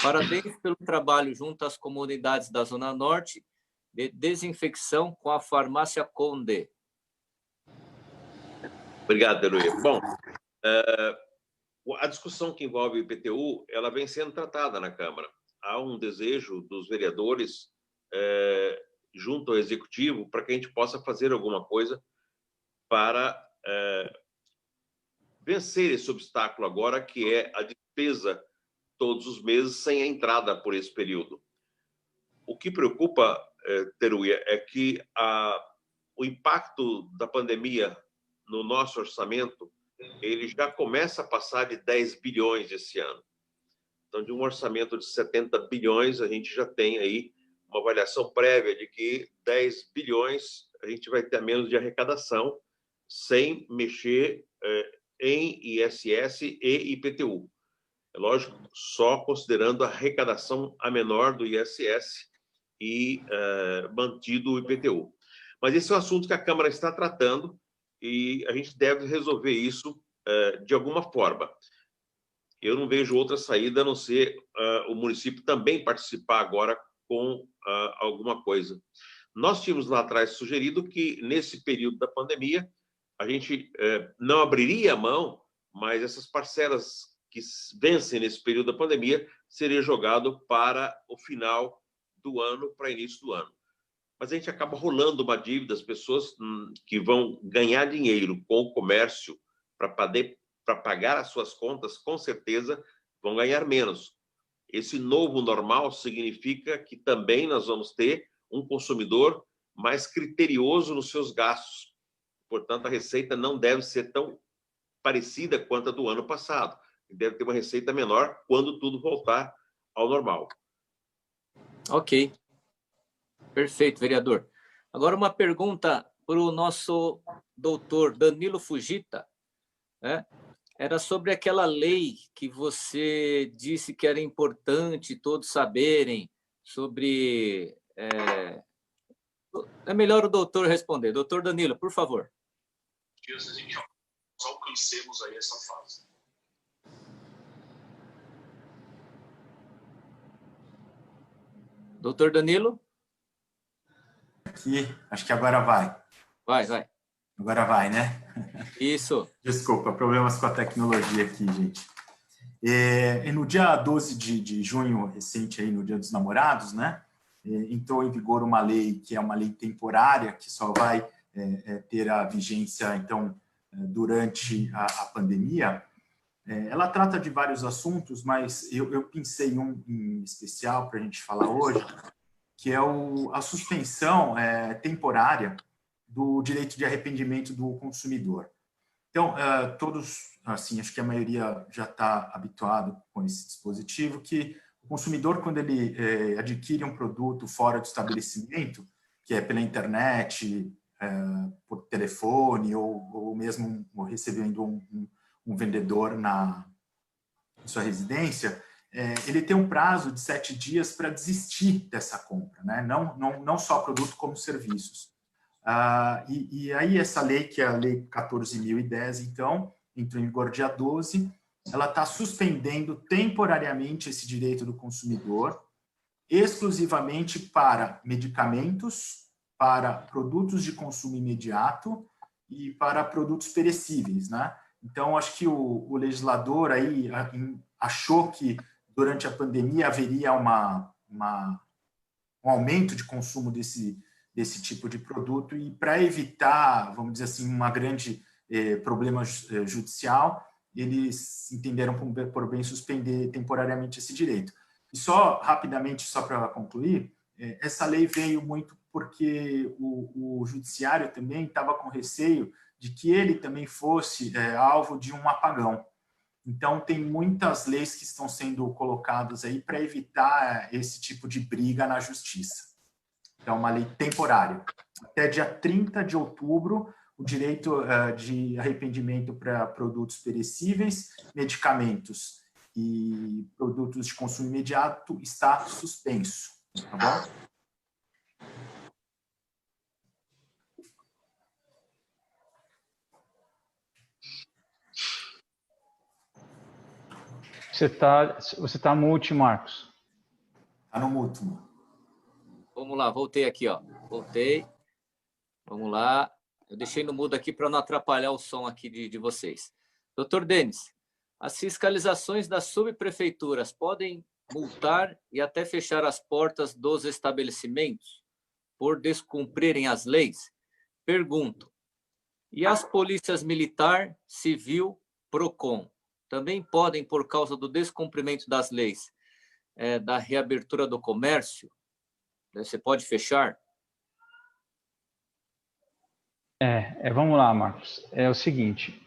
Parabéns pelo trabalho junto às comunidades da Zona Norte de desinfecção com a farmácia Conde. Obrigado, Teruia. Bom, a discussão que envolve o IPTU, ela vem sendo tratada na Câmara. Há um desejo dos vereadores junto ao Executivo para que a gente possa fazer alguma coisa para vencer esse obstáculo agora, que é a despesa todos os meses sem a entrada por esse período. O que preocupa, Teruia, é que o impacto da pandemia no nosso orçamento, ele já começa a passar de 10 bilhões esse ano. Então, de um orçamento de 70 bilhões, a gente já tem aí uma avaliação prévia de que 10 bilhões a gente vai ter menos de arrecadação sem mexer em ISS e IPTU. É lógico, só considerando a arrecadação a menor do ISS e mantido o IPTU. Mas esse é um assunto que a Câmara está tratando e a gente deve resolver isso de alguma forma. Eu não vejo outra saída a não ser o município também participar agora com alguma coisa. Nós tínhamos lá atrás sugerido que, nesse período da pandemia, a gente não abriria a mão, mas essas parcelas que vencem nesse período da pandemia seria jogado para o final do ano, para início do ano. Mas a gente acaba rolando uma dívida, as pessoas que vão ganhar dinheiro com o comércio para pagar as suas contas, com certeza vão ganhar menos. Esse novo normal significa que também nós vamos ter um consumidor mais criterioso nos seus gastos. Portanto, a receita não deve ser tão parecida quanto a do ano passado. Deve ter uma receita menor quando tudo voltar ao normal. Ok. Perfeito, vereador. Agora uma pergunta para o nosso doutor Danilo Fujita, né? Era sobre aquela lei que você disse que era importante todos saberem sobre... É melhor o doutor responder. Doutor Danilo, por favor. Dias a gente alcancemos aí essa fase. Doutor Danilo? Aqui, acho que agora vai. Vai. Agora vai, né? Isso. Desculpa, problemas com a tecnologia aqui, gente. No dia 12 de junho, recente, aí, no Dia dos Namorados, né? Entrou em vigor uma lei que é uma lei temporária, que só vai ter a vigência, então, durante a pandemia. Ela trata de vários assuntos, mas eu pensei um em especial para a gente falar hoje, que é a suspensão temporária do direito de arrependimento do consumidor. Então, todos, assim, acho que a maioria já está habituado com esse dispositivo, que o consumidor, quando ele adquire um produto fora do estabelecimento, que é pela internet, por telefone ou ou mesmo recebendo um vendedor na sua residência, ele tem um prazo de 7 dias para desistir dessa compra, né? Não só produto como serviços. E aí essa lei, que é a Lei 14.010, então, entrou em vigor dia 12, ela está suspendendo temporariamente esse direito do consumidor, exclusivamente para medicamentos, para produtos de consumo imediato e para produtos perecíveis, né? Então, acho que o legislador aí achou que durante a pandemia haveria um aumento de consumo desse tipo de produto e para evitar, vamos dizer assim, uma grande problema judicial, eles entenderam por bem suspender temporariamente esse direito. E só rapidamente, só para concluir, essa lei veio muito porque o judiciário também estava com receio de que ele também fosse alvo de um apagão. Então, tem muitas leis que estão sendo colocadas aí para evitar esse tipo de briga na justiça. É uma lei temporária. Até dia 30 de outubro, o direito de arrependimento para produtos perecíveis, medicamentos e produtos de consumo imediato está suspenso. Tá bom? Você tá mute, Marcos. Está no mute. Vamos lá, voltei aqui, ó. Voltei. Vamos lá. Eu deixei no mudo aqui para não atrapalhar o som aqui de vocês. Doutor Denis, as fiscalizações das subprefeituras podem multar e até fechar as portas dos estabelecimentos por descumprirem as leis? Pergunto. E as polícias militar, civil, PROCON também podem, por causa do descumprimento das leis, da reabertura do comércio? Você pode fechar? Vamos lá, Marcos. É o seguinte,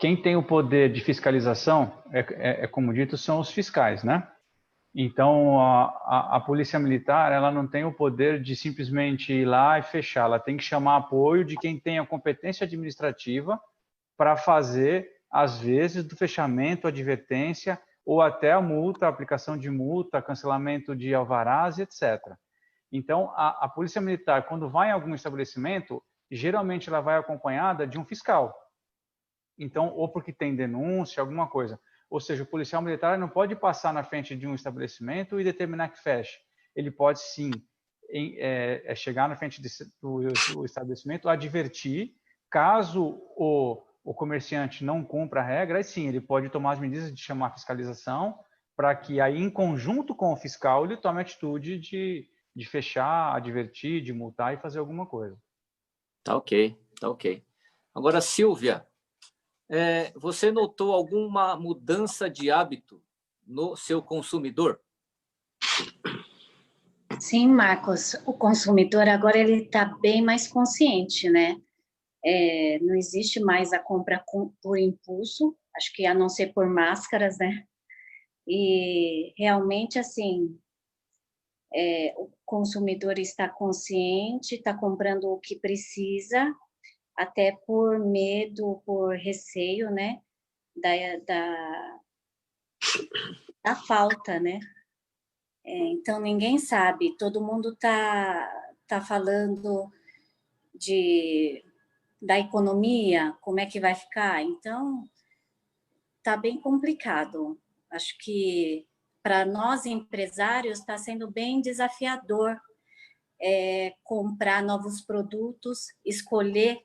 quem tem o poder de fiscalização, como dito, são os fiscais, né? Então, a Polícia Militar, ela não tem o poder de simplesmente ir lá e fechar, ela tem que chamar apoio de quem tem a competência administrativa para fazer, às vezes, do fechamento, advertência, ou até a multa, a aplicação de multa, cancelamento de alvarás, etc. Então, a Polícia Militar, quando vai em algum estabelecimento, geralmente ela vai acompanhada de um fiscal. Então, ou porque tem denúncia, alguma coisa. Ou seja, o policial militar não pode passar na frente de um estabelecimento e determinar que feche. Ele pode, sim, chegar na frente do estabelecimento, advertir, caso o comerciante não cumpra a regra, aí sim, ele pode tomar as medidas de chamar a fiscalização para que aí, em conjunto com o fiscal, ele tome a atitude de fechar, advertir, de multar e fazer alguma coisa. Tá ok, tá ok. Agora, Silvia, você notou alguma mudança de hábito no seu consumidor? Sim, Marcos, o consumidor agora ele está bem mais consciente, né? Não existe mais a compra por impulso, acho que a não ser por máscaras, né? E realmente, assim, o consumidor está consciente, está comprando o que precisa, até por medo, por receio, né? Da falta, né? Então, ninguém sabe, todo mundo tá falando da economia, como é que vai ficar. Então, tá bem complicado. Acho que para nós empresários está sendo bem desafiador comprar novos produtos, escolher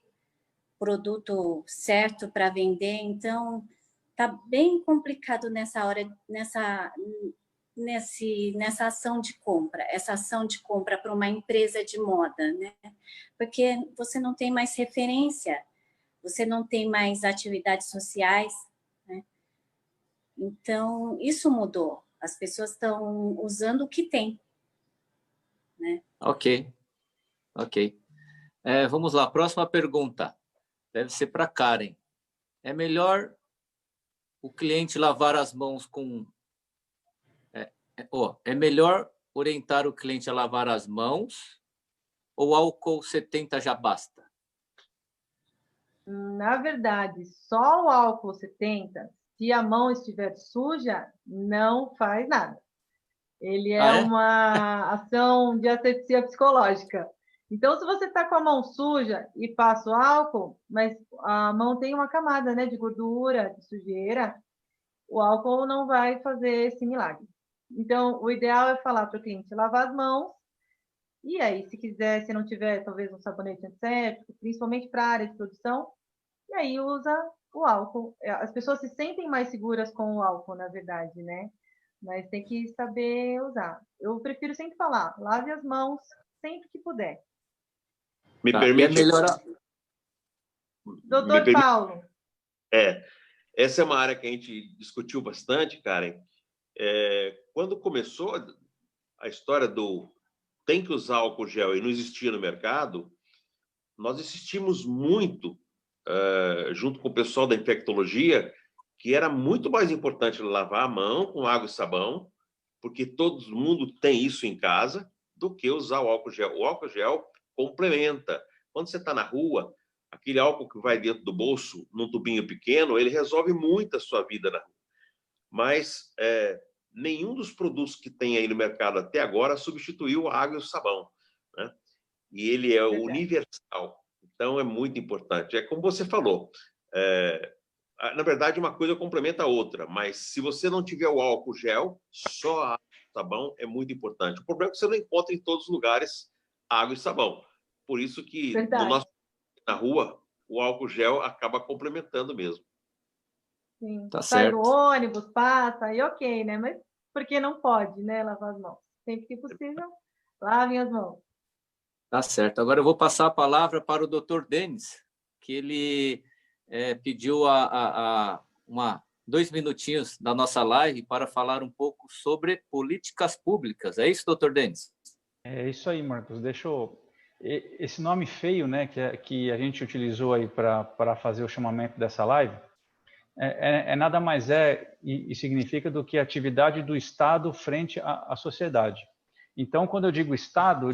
produto certo para vender. Então, tá bem complicado nessa hora, nessa ação de compra, essa ação de compra para uma empresa de moda, né? Porque você não tem mais referência, você não tem mais atividades sociais, né? Então, isso mudou. As pessoas estão usando o que tem, né? Ok. Vamos lá, próxima pergunta. Deve ser para Karen. É melhor o cliente lavar as mãos com... É melhor orientar o cliente a lavar as mãos ou álcool 70 já basta? Na verdade, só o álcool 70, se a mão estiver suja, não faz nada. Ele é uma ação de asepsia psicológica. Então, se você está com a mão suja e passa o álcool, mas a mão tem uma camada, né, de gordura, de sujeira, o álcool não vai fazer esse milagre. Então, o ideal é falar para o cliente lavar as mãos, e aí, se quiser, se não tiver, talvez um sabonete antisséptico, principalmente para a área de produção, e aí usa o álcool. As pessoas se sentem mais seguras com o álcool, na verdade, né? Mas tem que saber usar. Eu prefiro sempre falar, lave as mãos sempre que puder. Me permite... melhorar... Doutor Paulo. Essa é uma área que a gente discutiu bastante, Karen. Quando começou a história do tem que usar álcool gel e não existia no mercado, nós insistimos muito, junto com o pessoal da infectologia, que era muito mais importante lavar a mão com água e sabão, porque todo mundo tem isso em casa, do que usar o álcool gel. O álcool gel complementa. Quando você está na rua, aquele álcool que vai dentro do bolso, num tubinho pequeno, ele resolve muito a sua vida na rua. Mas nenhum dos produtos que tem aí no mercado até agora substituiu a água e o sabão, né? E ele é universal. Então, é muito importante. É como você falou. Na verdade, uma coisa complementa a outra, mas se você não tiver o álcool gel, só a água e o sabão é muito importante. O problema é que você não encontra em todos os lugares água e sabão. Por isso que na rua, o álcool gel acaba complementando mesmo. Sim. Tá Sai certo. no ônibus, passa, aí ok, né? Mas porque não pode, né, lavar as mãos. Sempre que possível, lavem as mãos. Tá certo. Agora eu vou passar a palavra para o Dr. Denis, que ele pediu 2 minutinhos da nossa live para falar um pouco sobre políticas públicas. É isso, Dr. Denis? É isso aí, Marcos. Esse nome feio, né, que a gente utilizou aí para fazer o chamamento dessa live, nada mais e significa do que a atividade do Estado frente à sociedade. Então, quando eu digo Estado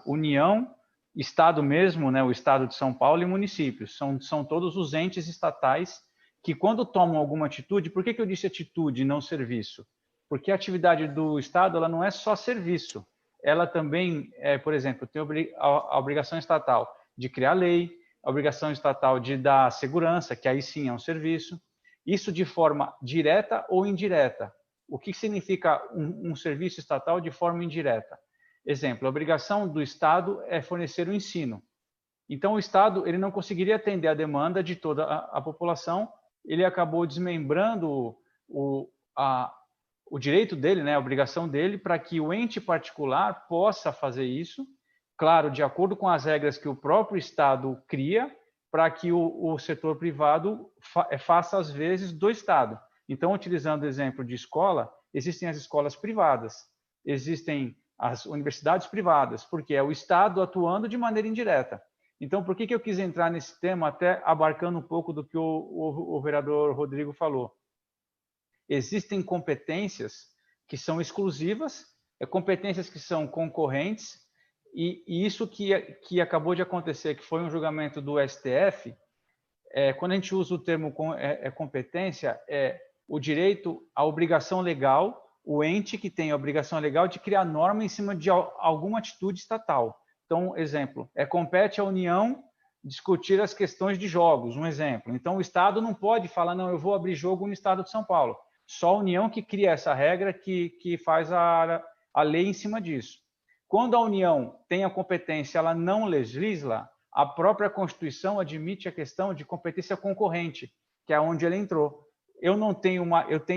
União, Estado mesmo, né, o Estado de São Paulo e municípios. São todos os entes estatais que, quando tomam alguma atitude... Por que eu disse atitude e não serviço? Porque a atividade do Estado ela não é só serviço. Ela também, por exemplo, tem a obrigação estatal de criar lei, a obrigação estatal de dar segurança, que aí sim é um serviço. Isso de forma direta ou indireta. O que significa um serviço estatal de forma indireta? Exemplo, a obrigação do Estado é fornecer o ensino. Então, o Estado ele não conseguiria atender a demanda de toda a população, ele acabou desmembrando o direito dele, né, a obrigação dele, para que o ente particular possa fazer isso, claro, de acordo com as regras que o próprio Estado cria, para que o setor privado faça as vezes do Estado. Então, utilizando o exemplo de escola, existem as escolas privadas, existem as universidades privadas, porque é o Estado atuando de maneira indireta. Então, por que eu quis entrar nesse tema, até abarcando um pouco do que o vereador Rodrigo falou? Existem competências que são exclusivas, competências que são concorrentes, e isso que acabou de acontecer, que foi um julgamento do STF, quando a gente usa o termo competência, o direito, a obrigação legal, o ente que tem a obrigação legal de criar norma em cima de alguma atitude estatal. Então, exemplo, compete à União discutir as questões de jogos, um exemplo. Então, o Estado não pode falar, não, eu vou abrir jogo no Estado de São Paulo. Só a União que cria essa regra, que faz a lei em cima disso. Quando a União tem a competência, ela não legisla, a própria Constituição admite a questão de competência concorrente, que é onde ele entrou. Eu tenho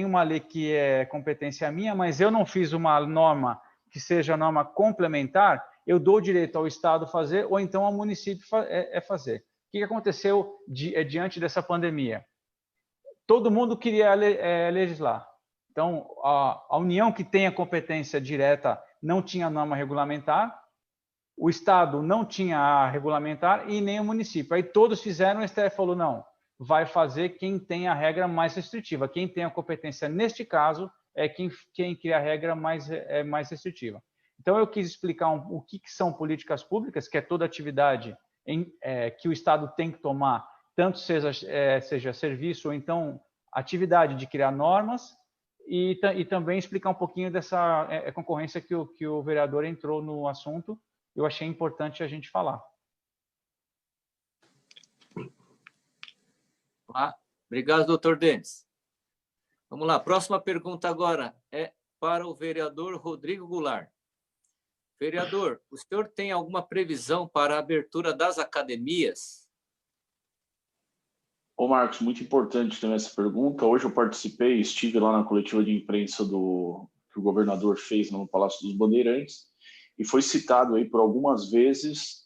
uma lei que é competência minha, mas eu não fiz uma norma que seja norma complementar, eu dou direito ao Estado fazer, ou então ao município fazer. O que aconteceu diante dessa pandemia? Todo mundo queria legislar. Então, a União, que tem a competência direta, não tinha norma regulamentar, o Estado não tinha a regulamentar e nem o município. Aí todos fizeram, o STF falou, não, vai fazer quem tem a regra mais restritiva. Quem tem a competência, neste caso, é quem cria a regra mais restritiva. Então, eu quis explicar o que são políticas públicas, que é toda atividade que o Estado tem que tomar tanto seja serviço ou então atividade de criar normas, e também explicar um pouquinho dessa concorrência que o vereador entrou no assunto. Eu achei importante a gente falar. Obrigado, doutor Denis. Vamos lá, próxima pergunta agora é para o vereador Rodrigo Goulart. Vereador, o senhor tem alguma previsão para a abertura das academias? Ô, Marcos, muito importante também essa pergunta. Hoje eu participei, estive lá na coletiva de imprensa que o governador fez no Palácio dos Bandeirantes, e foi citado aí por algumas vezes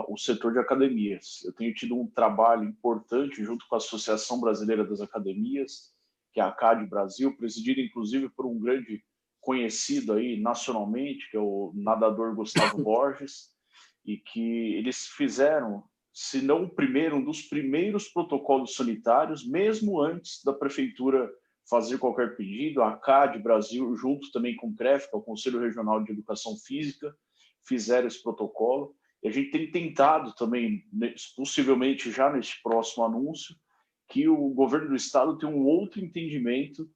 o setor de academias. Eu tenho tido um trabalho importante junto com a Associação Brasileira das Academias, que é a ACAD Brasil, presidida inclusive por um grande conhecido aí nacionalmente, que é o nadador Gustavo Borges, e que eles fizeram, se não o primeiro, um dos primeiros protocolos sanitários, mesmo antes da prefeitura fazer qualquer pedido. A ACAD Brasil, junto também com o CREF, que é o Conselho Regional de Educação Física, fizeram esse protocolo. E a gente tem tentado também, possivelmente já neste próximo anúncio, que o governo do estado tenha um outro entendimento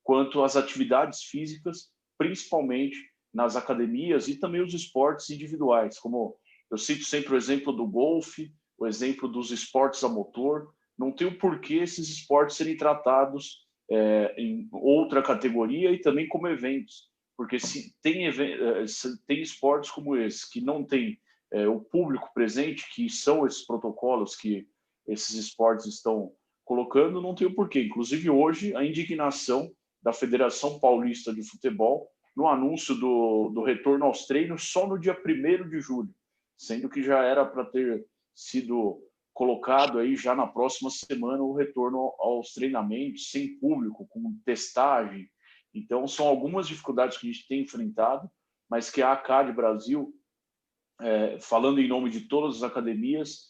quanto às atividades físicas, principalmente nas academias e também os esportes individuais, como eu cito sempre o exemplo do golfe, o exemplo dos esportes a motor. Não tem o porquê esses esportes serem tratados em outra categoria e também como eventos, porque se tem esportes como esse que não tem o público presente, que são esses protocolos que esses esportes estão colocando, não tem o porquê. Inclusive hoje a indignação da Federação Paulista de Futebol no anúncio do retorno aos treinos só no dia 1º de julho, sendo que já era para ter sido colocado aí já na próxima semana o retorno aos treinamentos sem público, com testagem. Então, são algumas dificuldades que a gente tem enfrentado, mas que a ACAD Brasil, falando em nome de todas as academias,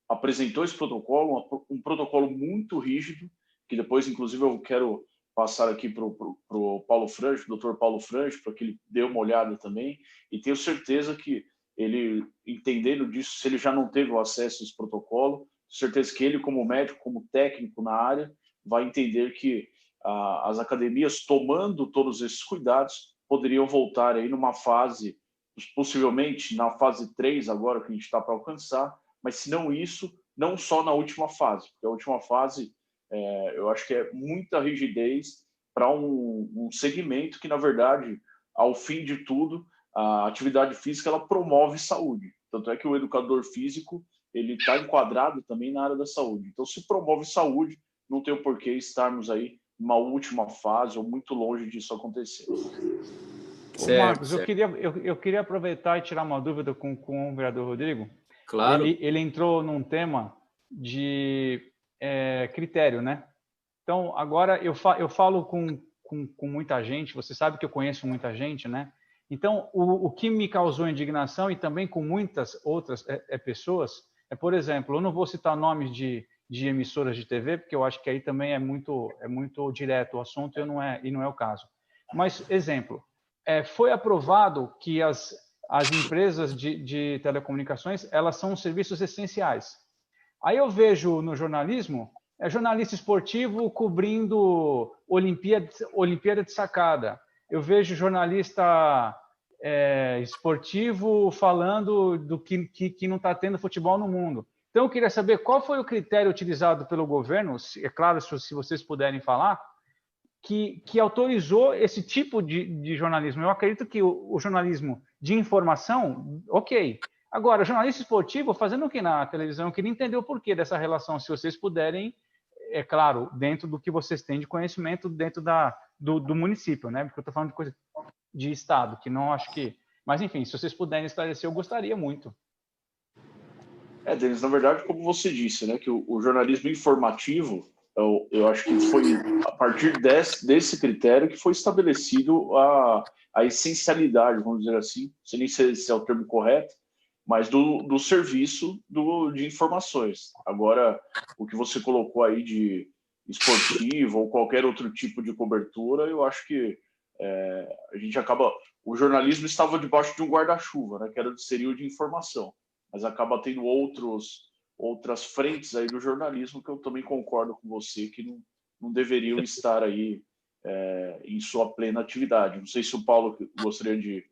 apresentou esse protocolo, um protocolo muito rígido, que depois, inclusive, eu quero passar aqui para o Paulo Frange, o Dr. Paulo Frange, para que ele dê uma olhada também, e tenho certeza que ele, entendendo disso, se ele já não teve o acesso a esse protocolo, certeza que ele, como médico, como técnico na área, vai entender que as academias, tomando todos esses cuidados, poderiam voltar aí numa fase, possivelmente na fase 3 agora que a gente está para alcançar, mas se não isso, não só na última fase, porque a última fase, eu acho que é muita rigidez para um segmento que, na verdade, ao fim de tudo, a atividade física ela promove saúde. Tanto é que o educador físico ele está enquadrado também na área da saúde. Então, se promove saúde, não tem o porquê estarmos aí numa última fase ou muito longe disso acontecer. Certo, Marcos, certo. Eu queria aproveitar e tirar uma dúvida com o vereador Rodrigo. Claro. Ele entrou num tema de critério, né? Então, agora eu falo com muita gente, você sabe que eu conheço muita gente, né? Então, o que me causou indignação, e também com muitas outras pessoas, por exemplo, eu não vou citar nomes de emissoras de TV, porque eu acho que aí também é muito direto o assunto e não é o caso. Mas, exemplo, foi aprovado que as empresas de telecomunicações, elas são serviços essenciais. Aí eu vejo no jornalismo, jornalista esportivo cobrindo Olimpíada de Sacada. Eu vejo jornalista esportivo falando do que não está tendo futebol no mundo. Então, eu queria saber qual foi o critério utilizado pelo governo, é claro, se vocês puderem falar, que autorizou esse tipo de jornalismo. Eu acredito que o jornalismo de informação, ok. Agora, jornalista esportivo fazendo o que na televisão? Eu queria entender o porquê dessa relação, se vocês puderem, é claro, dentro do que vocês têm de conhecimento dentro do município, né? Porque eu estou falando de coisa de estado, que não acho que... Mas, enfim, se vocês puderem esclarecer, eu gostaria muito. Denis, na verdade, como você disse, né, que o jornalismo informativo, eu acho que foi a partir desse critério que foi estabelecido a essencialidade, vamos dizer assim, não sei nem se é o termo correto, mas do serviço de informações. Agora, o que você colocou aí de esportivo ou qualquer outro tipo de cobertura, eu acho que a gente acaba... O jornalismo estava debaixo de um guarda-chuva, né, que seria o de informação, mas acaba tendo outros outras frentes aí do jornalismo que eu também concordo com você que não deveriam estar aí em sua plena atividade. Não sei se o Paulo gostaria de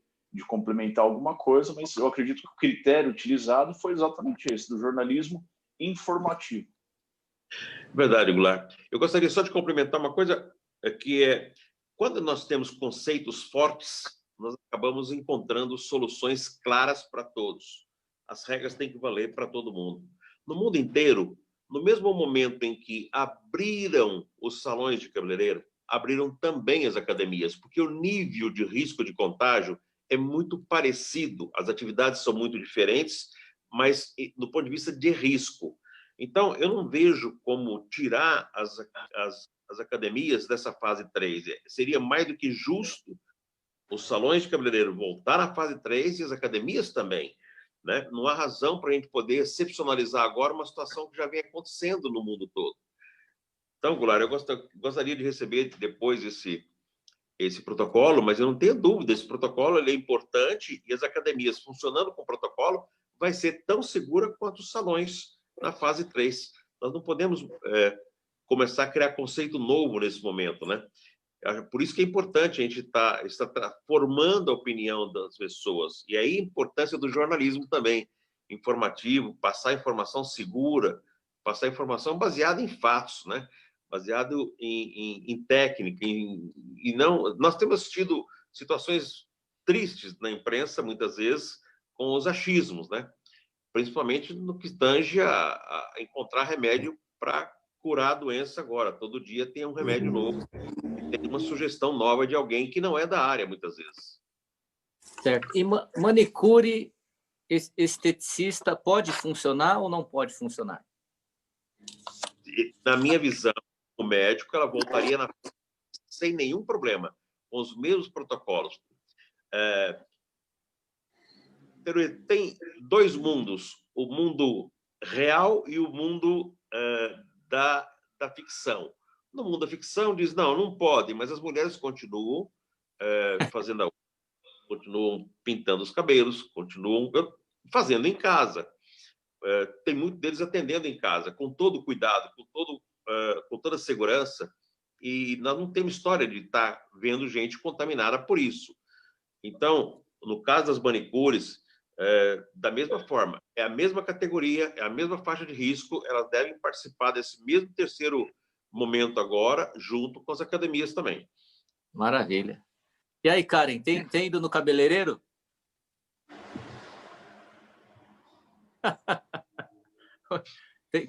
complementar alguma coisa, mas eu acredito que o critério utilizado foi exatamente esse, do jornalismo informativo. Verdade, Goulart. Eu gostaria só de complementar uma coisa, que é, quando nós temos conceitos fortes, nós acabamos encontrando soluções claras para todos. As regras têm que valer para todo mundo. No mundo inteiro, no mesmo momento em que abriram os salões de cabeleireiro, abriram também as academias, porque o nível de risco de contágio é muito parecido. As atividades são muito diferentes, mas do ponto de vista de risco. Então, eu não vejo como tirar as academias dessa fase 3. Seria mais do que justo os salões de cabeleireiro voltar à fase 3 e as academias também. Né? Não há razão para a gente poder excepcionalizar agora uma situação que já vem acontecendo no mundo todo. Então, Goulart, eu gostaria de receber depois esse protocolo, mas eu não tenho dúvida, esse protocolo ele é importante e as academias funcionando com o protocolo vai ser tão segura quanto os salões na fase 3. Nós não podemos começar a criar conceito novo nesse momento, né? Por isso que é importante a gente estar formando a opinião das pessoas. E aí a importância do jornalismo também, informativo, passar informação segura, passar informação baseada em fatos, né? Baseado em técnica. E não, nós temos tido situações tristes na imprensa, muitas vezes, com os achismos, né? Principalmente no que tange a encontrar remédio para curar a doença agora. Todo dia tem um remédio novo, tem uma sugestão nova de alguém que não é da área, muitas vezes. Certo. E manicure esteticista pode funcionar ou não pode funcionar? Na minha visão, o médico, ela voltaria sem nenhum problema, com os mesmos protocolos. Tem dois mundos, o mundo real e o mundo da ficção. No mundo da ficção diz, não pode, mas as mulheres continuam continuam pintando os cabelos, continuam fazendo em casa. Tem muitos deles atendendo em casa, com todo cuidado, com toda a segurança, e nós não temos história de estar vendo gente contaminada por isso. Então, no caso das manicures, da mesma forma, é a mesma categoria, é a mesma faixa de risco, elas devem participar desse mesmo terceiro momento agora, junto com as academias também. Maravilha. E aí, Karen, tem ido no cabeleireiro?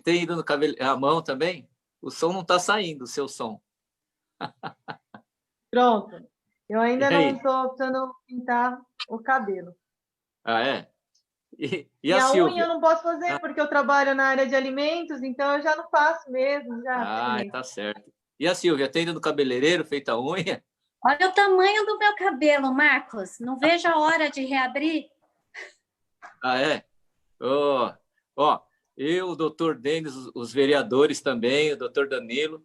Tem ido no cabeleireiro? A mão também? O som não está saindo, o seu som. Pronto. Eu ainda não estou optando pintar o cabelo. Ah, é? E a Silvia? unha eu não posso fazer, porque eu trabalho na área de alimentos, então eu já não faço mesmo. Tá certo. E a Silvia, tem ido no cabeleireiro, feita a unha? Olha o tamanho do meu cabelo, Marcos. Não vejo a hora de reabrir. Ah, é? Eu, o doutor Denis, os vereadores também, o doutor Danilo,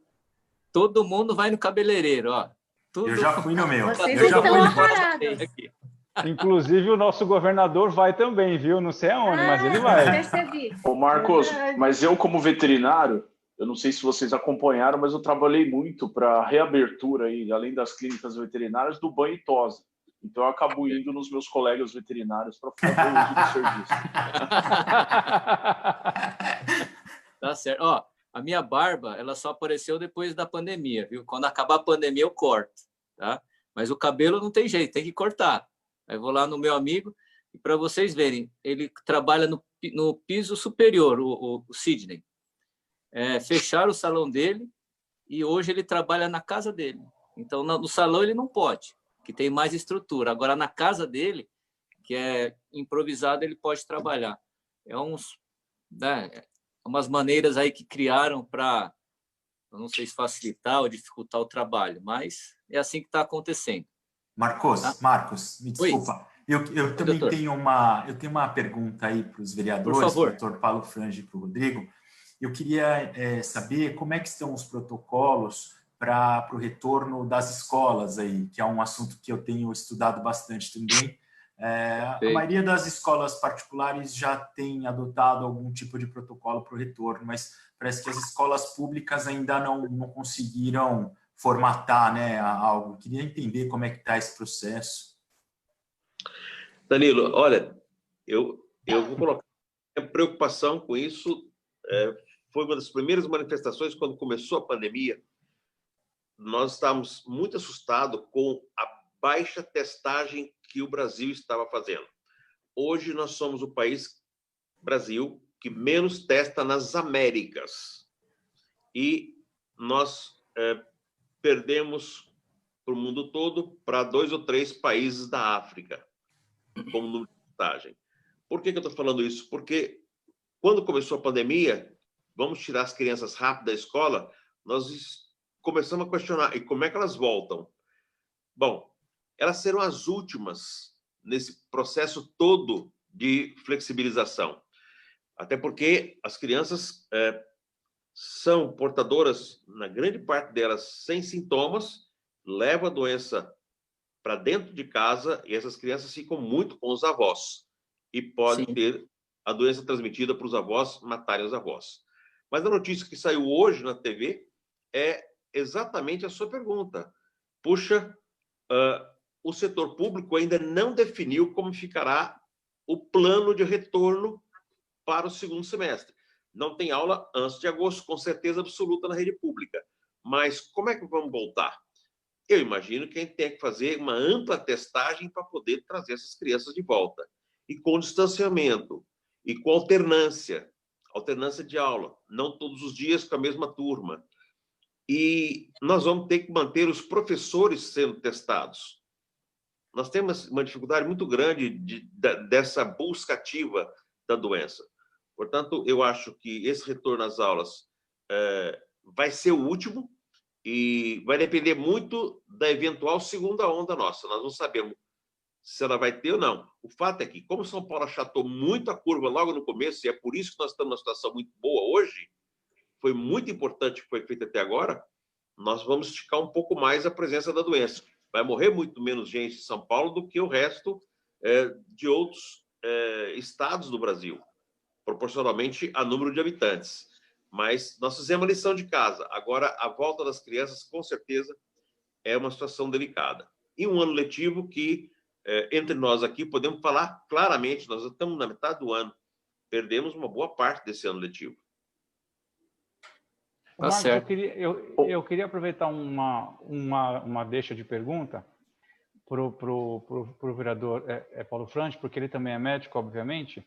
todo mundo vai no cabeleireiro, ó. Eu já fui no meu. Vocês eu já estão fui aparados. Inclusive, o nosso governador vai também, viu? Não sei aonde, mas ele vai. Percebi. Ô, Marcos, mas eu, como veterinário, eu não sei se vocês acompanharam, mas eu trabalhei muito para a reabertura, aí, além das clínicas veterinárias, do banho e tosa. Então, eu acabo indo nos meus colegas veterinários para fazer uso do serviço. Tá certo. Ó, a minha barba, ela só apareceu depois da pandemia, viu? Quando acabar a pandemia, eu corto, tá? Mas o cabelo não tem jeito, tem que cortar. Aí vou lá no meu amigo, e para vocês verem, ele trabalha no piso superior, o Sidney. Fecharam o salão dele e hoje ele trabalha na casa dele. Então, no salão ele não pode, que tem mais estrutura. Agora, na casa dele, que é improvisado, ele pode trabalhar. Umas maneiras aí que criaram para, não sei se facilitar ou dificultar o trabalho, mas é assim que está acontecendo. Marcos, tá? Marcos, me desculpa. Eu também tenho uma pergunta aí para os vereadores, por favor. Dr. Paulo Frange e para o Rodrigo. Eu queria saber como é que estão os protocolos para o retorno das escolas aí, que é um assunto que eu tenho estudado bastante também, A maioria das escolas particulares já tem adotado algum tipo de protocolo para o retorno, mas parece que as escolas públicas ainda não conseguiram formatar, né, algo. Queria entender como é que está esse processo. Danilo, olha, eu vou colocar a preocupação com isso. Foi uma das primeiras manifestações quando começou a pandemia. Nós estávamos muito assustados com a baixa testagem que o Brasil estava fazendo. Hoje nós somos o país, Brasil, que menos testa nas Américas. E nós perdemos para o mundo todo para 2 ou 3 países da África como número de testagem. Por que eu estou falando isso? Porque quando começou a pandemia, vamos tirar as crianças rápido da escola, nós começamos a questionar, e como é que elas voltam? Bom, elas serão as últimas nesse processo todo de flexibilização. Até porque as crianças são portadoras, na grande parte delas, sem sintomas, levam a doença para dentro de casa e essas crianças ficam muito com os avós e podem ter a doença transmitida para os avós, matarem os avós. Mas a notícia que saiu hoje na TV é exatamente a sua pergunta. Puxa, o setor público ainda não definiu como ficará o plano de retorno para o segundo semestre. Não tem aula antes de agosto, com certeza absoluta na rede pública. Mas como é que vamos voltar? Eu imagino que a gente tem que fazer uma ampla testagem para poder trazer essas crianças de volta. E com distanciamento, e com alternância de aula, não todos os dias com a mesma turma. E nós vamos ter que manter os professores sendo testados. Nós temos uma dificuldade muito grande dessa busca ativa da doença. Portanto, eu acho que esse retorno às aulas vai ser o último e vai depender muito da eventual segunda onda nossa. Nós não sabemos se ela vai ter ou não. O fato é que, como São Paulo achatou muito a curva logo no começo, e é por isso que nós estamos numa situação muito boa hoje, foi muito importante o que foi feito até agora, nós vamos esticar um pouco mais a presença da doença. Vai morrer muito menos gente em São Paulo do que o resto de outros estados do Brasil, proporcionalmente a número de habitantes. Mas nós fizemos a lição de casa. Agora, a volta das crianças, com certeza, é uma situação delicada. E um ano letivo que, entre nós aqui, podemos falar claramente, nós estamos na metade do ano, perdemos uma boa parte desse ano letivo. Tá Marcos, certo. Eu queria aproveitar uma deixa de pergunta para o vereador Paulo Frange, porque ele também é médico, obviamente.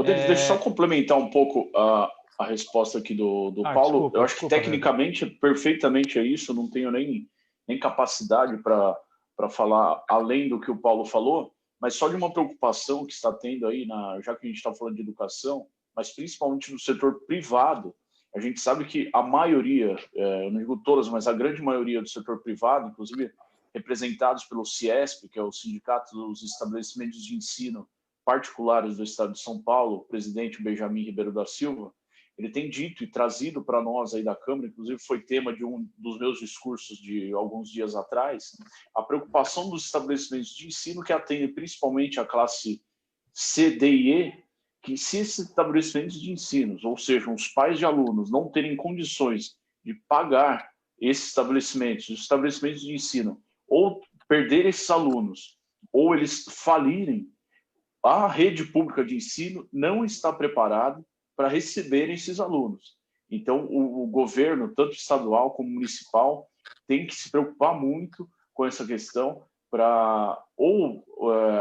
Deixa eu só complementar um pouco a resposta aqui do Paulo. Desculpa, eu acho que tecnicamente, perfeitamente é isso, não tenho nem capacidade para falar além do que o Paulo falou, mas só de uma preocupação que está tendo aí, já que a gente está falando de educação, mas principalmente no setor privado. A gente sabe que a maioria, eu não digo todas, mas a grande maioria do setor privado, inclusive representados pelo CIESP, que é o Sindicato dos Estabelecimentos de Ensino Particulares do Estado de São Paulo, o presidente Benjamin Ribeiro da Silva, ele tem dito e trazido para nós aí da Câmara, inclusive foi tema de um dos meus discursos de alguns dias atrás, a preocupação dos estabelecimentos de ensino que atendem principalmente a classe C, D e E, que se esses estabelecimentos de ensino, ou seja, os pais de alunos não terem condições de pagar esses estabelecimentos, os estabelecimentos de ensino, ou perder esses alunos, ou eles falirem, a rede pública de ensino não está preparada para receber esses alunos. Então, o governo, tanto estadual como municipal, tem que se preocupar muito com essa questão para,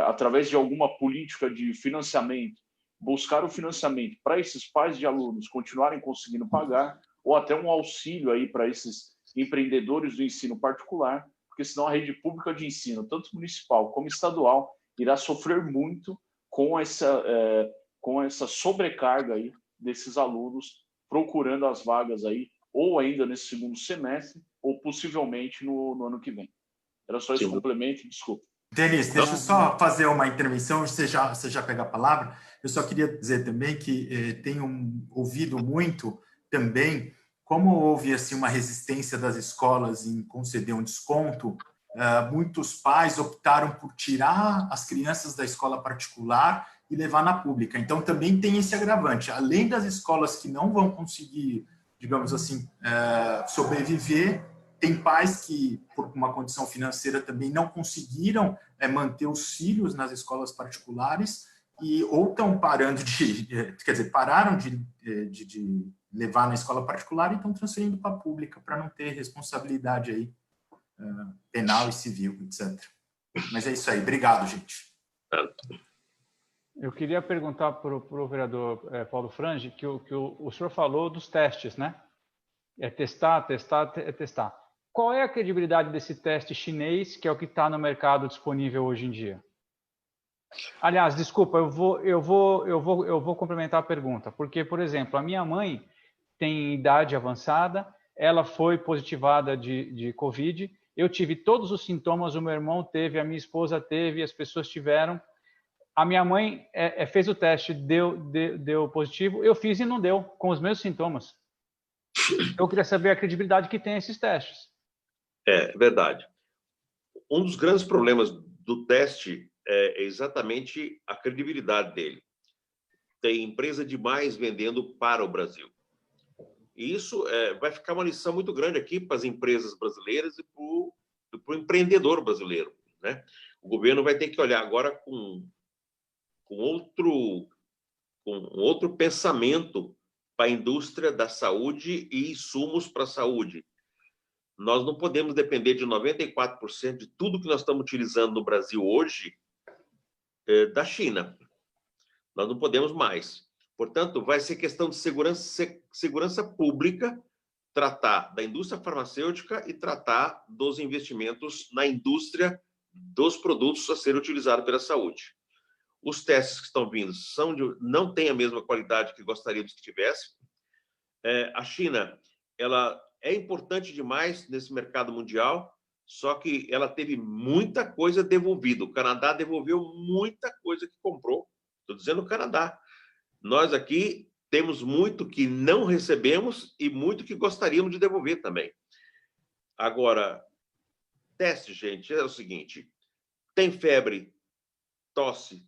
através de alguma política de financiamento, buscar o financiamento para esses pais de alunos continuarem conseguindo pagar, ou até um auxílio aí para esses empreendedores do ensino particular, porque senão a rede pública de ensino, tanto municipal como estadual, irá sofrer muito com essa sobrecarga aí desses alunos procurando as vagas aí, ou ainda nesse segundo semestre, ou possivelmente no ano que vem. Era só esse complemento, desculpa. Denis, deixa eu só fazer uma intervenção, você já pega a palavra. Eu só queria dizer também que tenho ouvido muito também como houve assim, uma resistência das escolas em conceder um desconto muitos pais optaram por tirar as crianças da escola particular e levar na pública. Então, também tem esse agravante. Além das escolas que não vão conseguir, digamos assim, sobreviver, tem pais que, por uma condição financeira, também não conseguiram manter os filhos nas escolas particulares e ou estão parando pararam de levar na escola particular e estão transferindo para a pública para não ter responsabilidade aí penal e civil, etc. Mas é isso aí. Obrigado, gente. Eu queria perguntar para o vereador Paulo Frange que o senhor falou dos testes, né? É testar. Qual é a credibilidade desse teste chinês, que é o que está no mercado disponível hoje em dia? Aliás, desculpa, eu vou complementar a pergunta, porque, por exemplo, a minha mãe tem idade avançada, ela foi positivada de Covid, eu tive todos os sintomas, o meu irmão teve, a minha esposa teve, as pessoas tiveram. A minha mãe fez o teste, deu positivo, eu fiz e não deu, com os meus sintomas. Eu queria saber a credibilidade que tem esses testes. É verdade. Um dos grandes problemas do teste é exatamente a credibilidade dele. Tem empresa demais vendendo para o Brasil. E isso vai ficar uma lição muito grande aqui para as empresas brasileiras e para o empreendedor brasileiro, né? O governo vai ter que olhar agora com outro pensamento para a indústria da saúde e insumos para a saúde. Nós não podemos depender de 94% de tudo que nós estamos utilizando no Brasil hoje da China. Nós não podemos mais. Portanto, vai ser questão de segurança pública tratar da indústria farmacêutica e tratar dos investimentos na indústria dos produtos a serem utilizados pela saúde. Os testes que estão vindo não têm a mesma qualidade que gostaríamos que tivesse. A China, ela é importante demais nesse mercado mundial, só que ela teve muita coisa devolvida. O Canadá devolveu muita coisa que comprou. Estou dizendo o Canadá. Nós aqui temos muito que não recebemos e muito que gostaríamos de devolver também. Agora, teste, gente, é o seguinte: tem febre, tosse,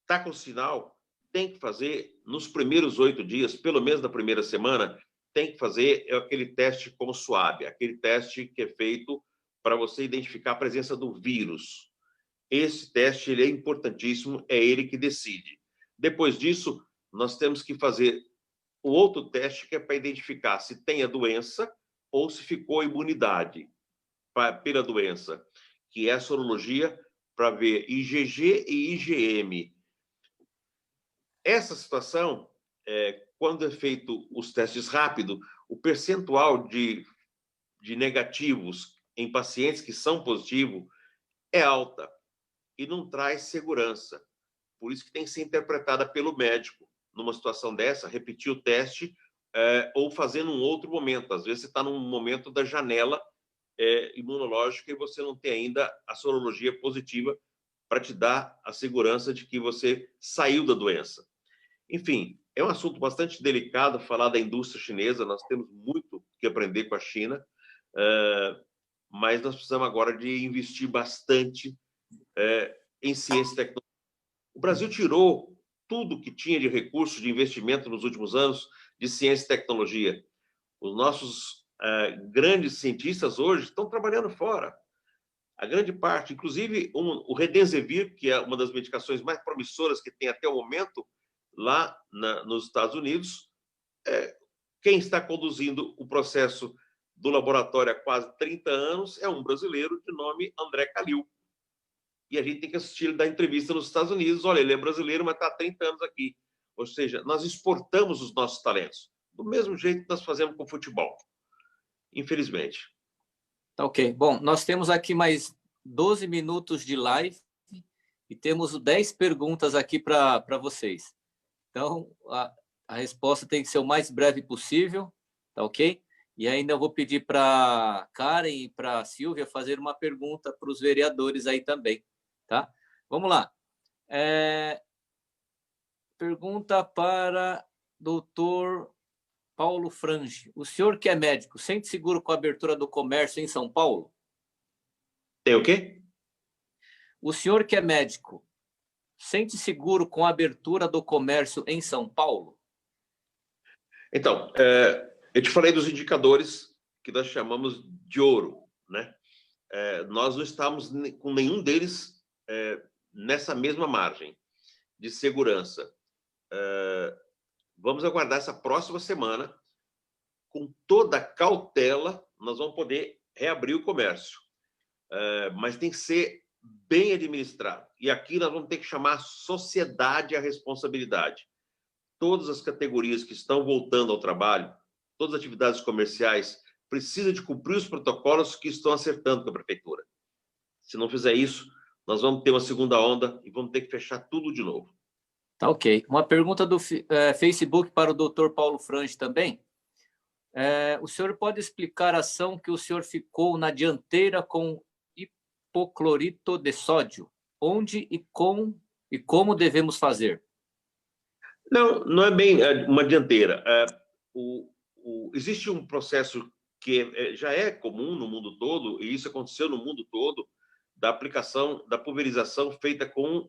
está com sinal, tem que fazer nos primeiros 8 dias, pelo menos na primeira semana, tem que fazer aquele teste com suave, aquele teste que é feito para você identificar a presença do vírus. Esse teste ele é importantíssimo, é ele que decide. Depois disso, nós temos que fazer o outro teste, que é para identificar se tem a doença ou se ficou imunidade pela doença, que é a sorologia para ver IgG e IgM. Essa situação, quando é feito os testes rápidos, o percentual de negativos em pacientes que são positivos é alta e não traz segurança. Por isso que tem que ser interpretada pelo médico numa situação dessa, repetir o teste ou fazer num outro momento. Às vezes você está num momento da janela imunológica e você não tem ainda a sorologia positiva para te dar a segurança de que você saiu da doença. Enfim, é um assunto bastante delicado falar da indústria chinesa, nós temos muito que aprender com a China, mas nós precisamos agora de investir bastante em ciência e tecnologia. O Brasil tirou tudo que tinha de recursos de investimento nos últimos anos de ciência e tecnologia. Os nossos grandes cientistas hoje estão trabalhando fora. A grande parte, inclusive o Redensevir, que é uma das medicações mais promissoras que tem até o momento, lá nos Estados Unidos, quem está conduzindo o processo do laboratório há quase 30 anos é um brasileiro de nome André Calil. E a gente tem que assistir ele dar entrevista nos Estados Unidos. Olha, ele é brasileiro, mas está há 30 anos aqui. Ou seja, nós exportamos os nossos talentos, do mesmo jeito que nós fazemos com o futebol, infelizmente. Tá ok. Bom, nós temos aqui mais 12 minutos de live e temos 10 perguntas aqui para vocês. Então, a resposta tem que ser o mais breve possível, tá ok? E ainda vou pedir para a Karen e para a Silvia fazer uma pergunta para os vereadores aí também, tá? Vamos lá. Pergunta para doutor Paulo Frange. O senhor que é médico, sente seguro com a abertura do comércio em São Paulo? Tem o quê? O senhor que é médico, sente seguro com a abertura do comércio em São Paulo? Então, eu te falei dos indicadores que nós chamamos de ouro, né? Nós não estamos com nenhum deles nessa mesma margem de segurança. Vamos aguardar essa próxima semana. Com toda a cautela, nós vamos poder reabrir o comércio. Mas tem que ser bem administrado. E aqui nós vamos ter que chamar a sociedade à responsabilidade. Todas as categorias que estão voltando ao trabalho, todas as atividades comerciais, precisam de cumprir os protocolos que estão acertando com a prefeitura. Se não fizer isso, nós vamos ter uma segunda onda e vamos ter que fechar tudo de novo. Tá ok. Uma pergunta do Facebook para o Dr. Paulo Frange também. O senhor pode explicar a ação que o senhor ficou na dianteira com hipoclorito de sódio? Onde e como devemos fazer? Não é bem uma dianteira. Existe um processo que já é comum no mundo todo, e isso aconteceu no mundo todo, da aplicação, da pulverização feita com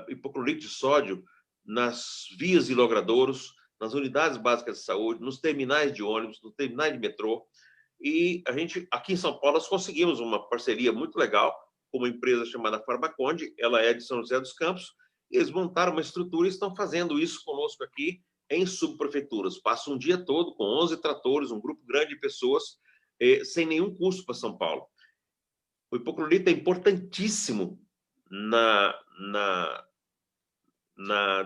hipoclorito de sódio nas vias e logradouros, nas unidades básicas de saúde, nos terminais de ônibus, nos terminais de metrô. E a gente, aqui em São Paulo, nós conseguimos uma parceria muito legal com uma empresa chamada Farmaconde, ela é de São José dos Campos, e eles montaram uma estrutura e estão fazendo isso conosco aqui em subprefeituras. Passa um dia todo com 11 tratores, um grupo grande de pessoas, sem nenhum custo para São Paulo. O hipoclorito é importantíssimo na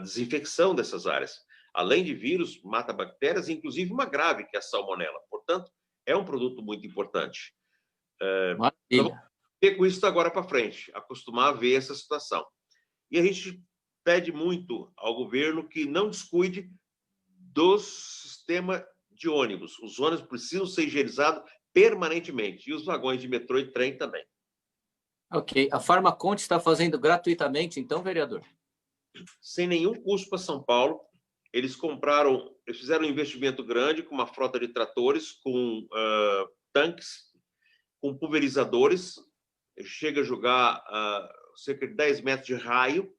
desinfecção dessas áreas. Além de vírus, mata bactérias, inclusive uma grave, que é a salmonela. Portanto, é um produto muito importante. Nós vamos ter com isso agora para frente, acostumar a ver essa situação. E a gente pede muito ao governo que não descuide do sistema de ônibus. Os ônibus precisam ser higienizados permanentemente, e os vagões de metrô e trem também. Ok. A Farmaconde está fazendo gratuitamente, então, vereador? Sem nenhum custo para São Paulo. Eles fizeram um investimento grande com uma frota de tratores, com tanques, com pulverizadores, chega a jogar cerca de 10 metros de raio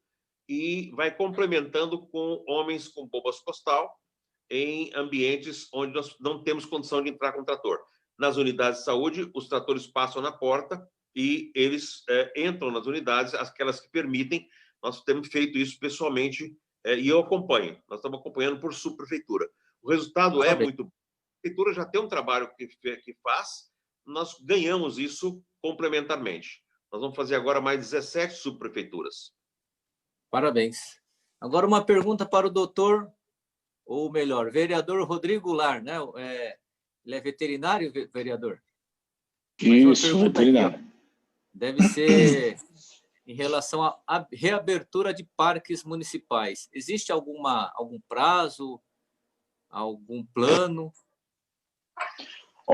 e vai complementando com homens com bombas costal em ambientes onde nós não temos condição de entrar com trator. Nas unidades de saúde, os tratores passam na porta e eles entram nas unidades, aquelas que permitem. Nós temos feito isso pessoalmente e eu acompanho. Nós estamos acompanhando por subprefeitura. O resultado é muito bom. A prefeitura já tem um trabalho que faz, nós ganhamos isso complementarmente. Nós vamos fazer agora mais 17 subprefeituras. Parabéns. Agora uma pergunta para o doutor, ou melhor, vereador Rodrigo Lar, né? Ele é veterinário, vereador? Isso, veterinário. Aqui, deve ser em relação à reabertura de parques municipais. Existe algum prazo, algum plano?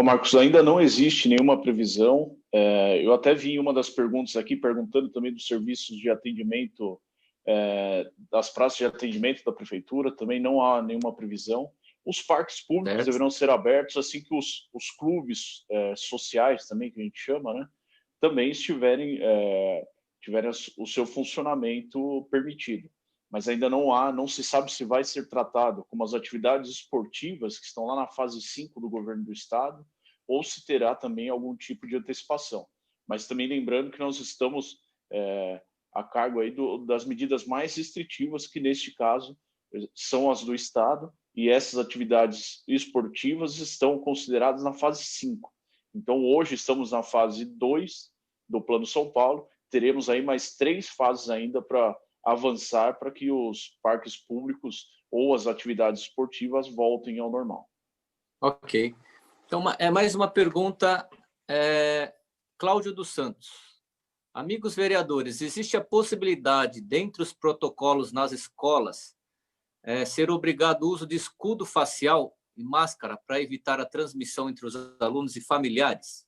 Marcos, ainda não existe nenhuma previsão. Eu até vi uma das perguntas aqui, perguntando também dos serviços de atendimento, das praças de atendimento da prefeitura, também não há nenhuma previsão. Os parques públicos deverão ser abertos assim que os clubes sociais, também, que a gente chama, né, também tiverem o seu funcionamento permitido. Mas ainda não se sabe se vai ser tratado como as atividades esportivas que estão lá na fase 5 do governo do estado, ou se terá também algum tipo de antecipação. Mas também lembrando que nós estamos a cargo aí das medidas mais restritivas, que neste caso são as do estado, e essas atividades esportivas estão consideradas na fase 5. Então, hoje estamos na fase 2 do Plano São Paulo, teremos aí mais 3 fases ainda para avançar para que os parques públicos ou as atividades esportivas voltem ao normal. Ok. Então, mais uma pergunta, Cláudio dos Santos. Amigos vereadores, existe a possibilidade, dentre os protocolos nas escolas, ser obrigado o uso de escudo facial e máscara para evitar a transmissão entre os alunos e familiares?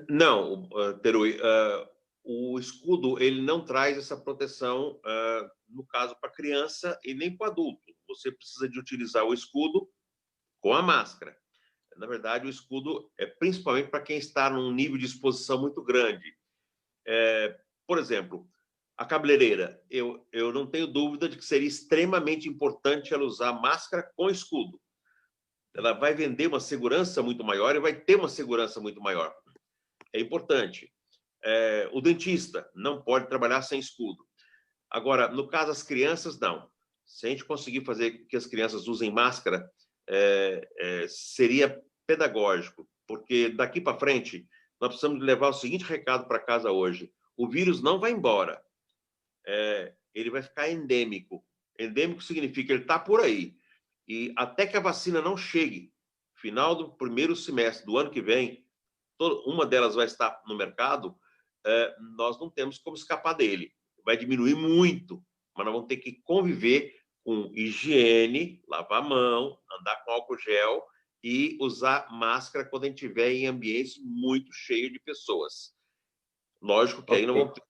Não, Terui. O escudo ele não traz essa proteção, no caso, para criança e nem para adulto. Você precisa de utilizar o escudo com a máscara. na verdade, o escudo é principalmente para quem está num nível de exposição muito grande. Por exemplo, a cabeleireira, eu não tenho dúvida de que seria extremamente importante ela usar máscara com escudo. Ela vai vender uma segurança muito maior e vai ter uma segurança muito maior. É importante. O dentista não pode trabalhar sem escudo. Agora, no caso das crianças, não. Se a gente conseguir fazer que as crianças usem máscara, seria pedagógico, porque daqui para frente nós precisamos levar o seguinte recado para casa hoje: o vírus não vai embora, ele vai ficar endêmico. Endêmico significa que ele está por aí, e até que a vacina não chegue, final do primeiro semestre do ano que vem, uma delas vai estar no mercado, nós não temos como escapar dele. Vai diminuir muito, mas nós vamos ter que conviver com higiene, lavar a mão, andar com álcool gel e usar máscara quando a gente estiver em ambientes muito cheios de pessoas. Lógico que aí não vamos ter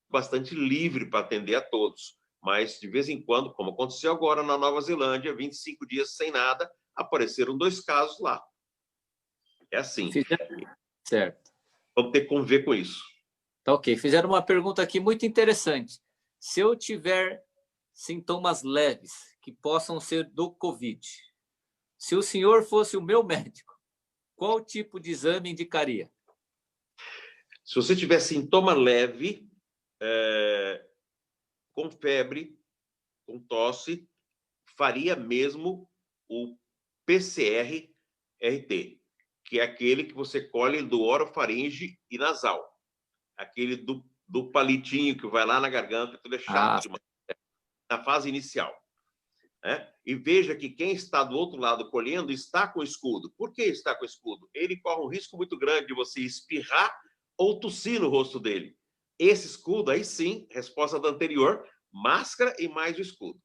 bastante livre para atender a todos, mas de vez em quando, como aconteceu agora na Nova Zelândia, 25 dias sem nada, apareceram 2 casos lá. É assim. Certo. Vamos ter que conviver com isso. Tá ok. Fizeram uma pergunta aqui muito interessante. Se eu tiver sintomas leves que possam ser do Covid, se o senhor fosse o meu médico, qual tipo de exame indicaria? Se você tiver sintoma leve, com febre, com tosse, faria mesmo o PCR-RT, que é aquele que você colhe do orofaringe e nasal. Aquele do palitinho que vai lá na garganta, tudo é chato demais. Na fase inicial. E veja que quem está do outro lado colhendo está com escudo. Por que está com escudo? Ele corre um risco muito grande de você espirrar ou tossir no rosto dele. Esse escudo, aí sim, resposta da anterior, máscara e mais o escudo.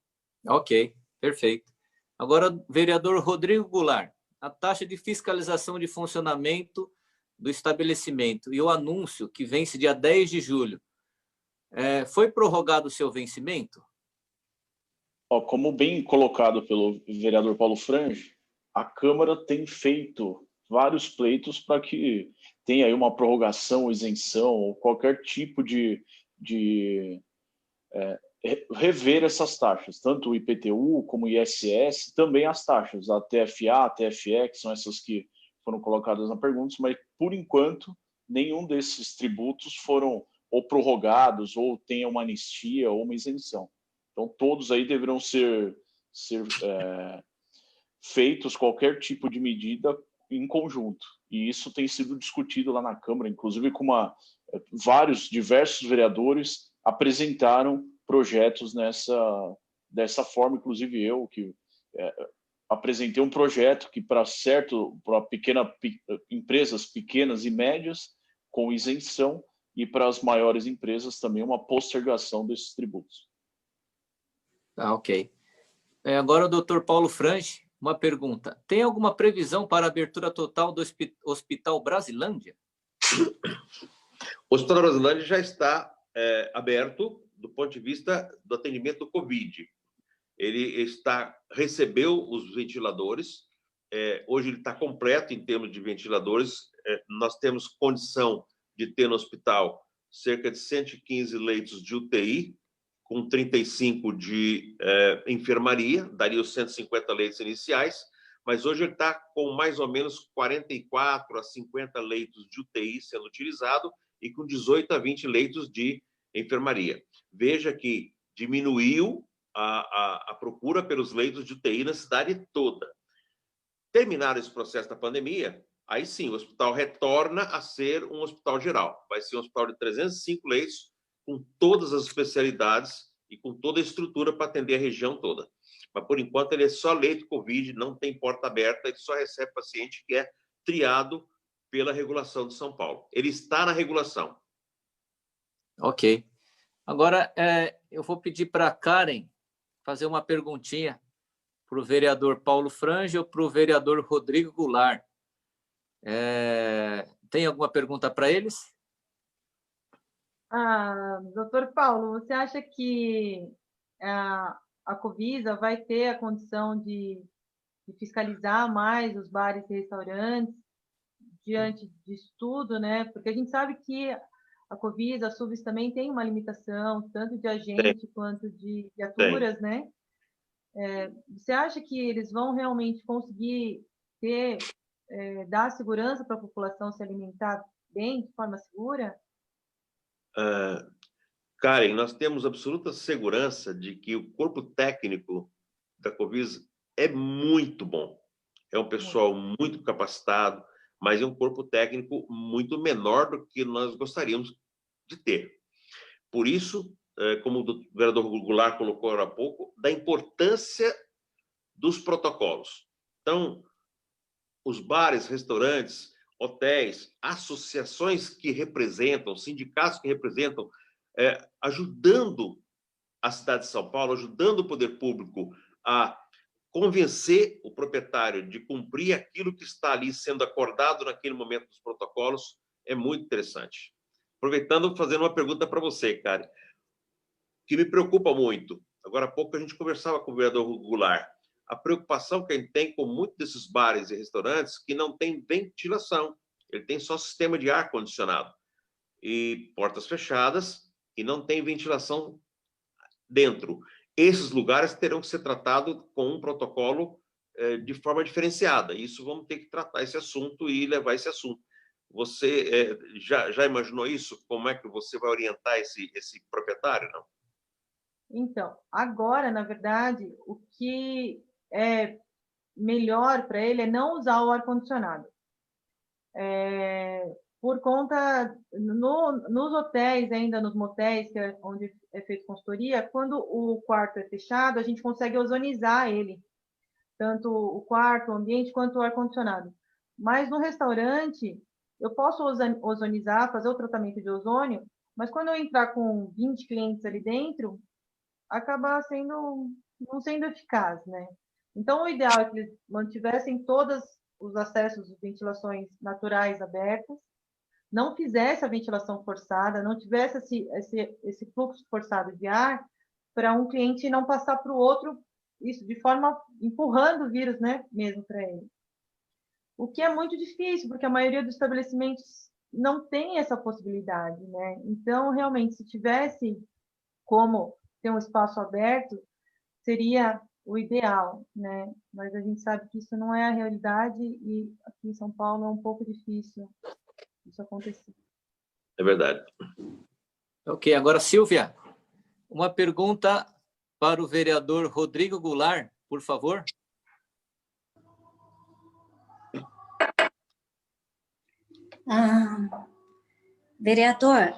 Ok, perfeito. Agora, vereador Rodrigo Goulart, a taxa de fiscalização de funcionamento do estabelecimento e o anúncio que vence dia 10 de julho, foi prorrogado o seu vencimento? Como bem colocado pelo vereador Paulo Frange, a Câmara tem feito vários pleitos para que tenha aí uma prorrogação, isenção, ou qualquer tipo de rever essas taxas, tanto o IPTU como o ISS, também as taxas, a TFA, a TFE, que são essas que foram colocadas na pergunta, mas, por enquanto, nenhum desses tributos foram ou prorrogados, ou tem uma anistia ou uma isenção. Então, todos aí deverão ser feitos qualquer tipo de medida em conjunto. E isso tem sido discutido lá na Câmara, inclusive com diversos vereadores apresentaram projetos dessa forma, inclusive eu, que apresentei um projeto que para empresas pequenas e médias, com isenção, e para as maiores empresas também uma postergação desses tributos. Ok. Agora o doutor Paulo Frange, uma pergunta. Tem alguma previsão para a abertura total do Hospital Brasilândia? O Hospital Brasilândia já está aberto do ponto de vista do atendimento do Covid. Ele recebeu os ventiladores, hoje ele está completo em termos de ventiladores. Nós temos condição de ter no hospital cerca de 115 leitos de UTI, com 35 de enfermaria, daria os 150 leitos iniciais, mas hoje ele está com mais ou menos 44 a 50 leitos de UTI sendo utilizado e com 18 a 20 leitos de enfermaria. Veja que diminuiu a procura pelos leitos de UTI na cidade toda. Terminado esse processo da pandemia, aí sim, o hospital retorna a ser um hospital geral. Vai ser um hospital de 305 leitos, com todas as especialidades e com toda a estrutura para atender a região toda. Mas, por enquanto, ele é só leito Covid, não tem porta aberta, ele só recebe paciente que é triado pela regulação de São Paulo. Ele está na regulação. Ok. Agora, eu vou pedir para a Karen fazer uma perguntinha para o vereador Paulo Frange ou para o vereador Rodrigo Goulart. Tem alguma pergunta para eles? Doutor Paulo, você acha que a Covisa vai ter a condição de de fiscalizar mais os bares e restaurantes diante disso tudo, né? Porque a gente sabe que a Covisa, a Subs também tem uma limitação, tanto de agente quanto de viaturas, né? Você acha que eles vão realmente conseguir dar segurança para a população se alimentar bem, de forma segura? Karen, nós temos absoluta segurança de que o corpo técnico da Covisa é muito bom. É um pessoal muito capacitado, mas é um corpo técnico muito menor do que nós gostaríamos de ter. Por isso, como o vereador Goulart colocou há pouco, da importância dos protocolos. Então, os bares, restaurantes, hotéis, associações que representam, sindicatos que representam, ajudando a cidade de São Paulo, ajudando o poder público a convencer o proprietário de cumprir aquilo que está ali sendo acordado naquele momento dos protocolos, é muito interessante. Aproveitando, fazendo uma pergunta para você, Karen, que me preocupa muito. Agora há pouco a gente conversava com o vereador Goulart. A preocupação que a gente tem com muitos desses bares e restaurantes que não tem ventilação. Ele tem só sistema de ar-condicionado e portas fechadas e não tem ventilação dentro. Esses lugares terão que ser tratados com um protocolo de forma diferenciada. Isso vamos ter que tratar esse assunto e levar esse assunto. Você já imaginou isso? Como é que você vai orientar esse proprietário, não? Então, agora, na verdade, o que é melhor para ele é não usar o ar-condicionado. Por conta, nos hotéis, ainda nos motéis, que é onde é feita consultoria, quando o quarto é fechado, a gente consegue ozonizar ele, tanto o quarto, o ambiente, quanto o ar-condicionado. Mas no restaurante, eu posso ozonizar, fazer o tratamento de ozônio, mas quando eu entrar com 20 clientes ali dentro, acaba não sendo eficaz, né? Então, o ideal é que eles mantivessem todos os acessos, as ventilações naturais abertas, não fizesse a ventilação forçada, não tivesse esse fluxo forçado de ar para um cliente não passar para o outro, isso de forma empurrando o vírus, né, mesmo para ele. O que é muito difícil, porque a maioria dos estabelecimentos não tem essa possibilidade, né? Então, realmente, se tivesse como ter um espaço aberto, seria o ideal, né? Mas a gente sabe que isso não é a realidade e aqui em São Paulo é um pouco difícil isso acontecer. É verdade. Ok, agora, Silvia, uma pergunta para o vereador Rodrigo Goulart, por favor. Vereador,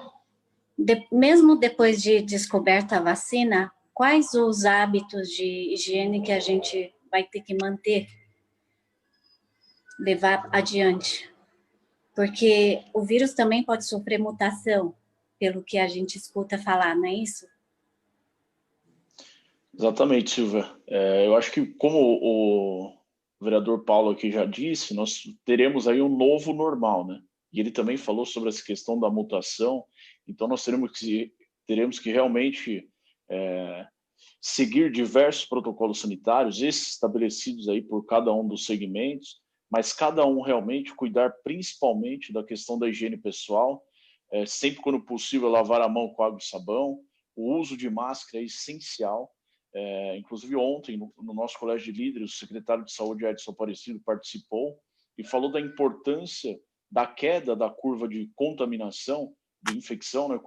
mesmo depois de descoberta a vacina, quais os hábitos de higiene que a gente vai ter que manter, levar adiante? Porque o vírus também pode sofrer mutação, pelo que a gente escuta falar, não é isso? Exatamente, Silvia. Eu acho que, como o vereador Paulo aqui já disse, nós teremos aí um novo normal, né? E ele também falou sobre essa questão da mutação, então nós teremos que realmente seguir diversos protocolos sanitários, esses estabelecidos aí por cada um dos segmentos, mas cada um realmente cuidar principalmente da questão da higiene pessoal, sempre quando possível lavar a mão com água e sabão, o uso de máscara é essencial. Inclusive ontem, no nosso colégio de líderes, o secretário de saúde, Edson Aparecido, participou e falou da importância da queda da curva de contaminação, de infecção, né,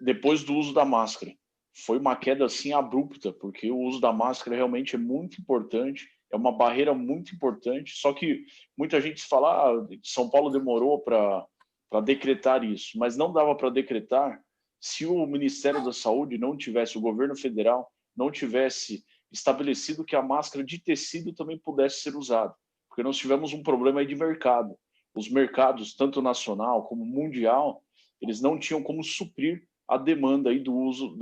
depois do uso da máscara. Foi uma queda assim abrupta, porque o uso da máscara realmente é muito importante, é uma barreira muito importante, só que muita gente fala, São Paulo demorou para decretar isso, mas não dava para decretar se o Ministério da Saúde não tivesse, o governo federal não tivesse estabelecido que a máscara de tecido também pudesse ser usada, porque nós tivemos um problema aí de mercado. Os mercados, tanto nacional como mundial, eles não tinham como suprir a demanda aí do uso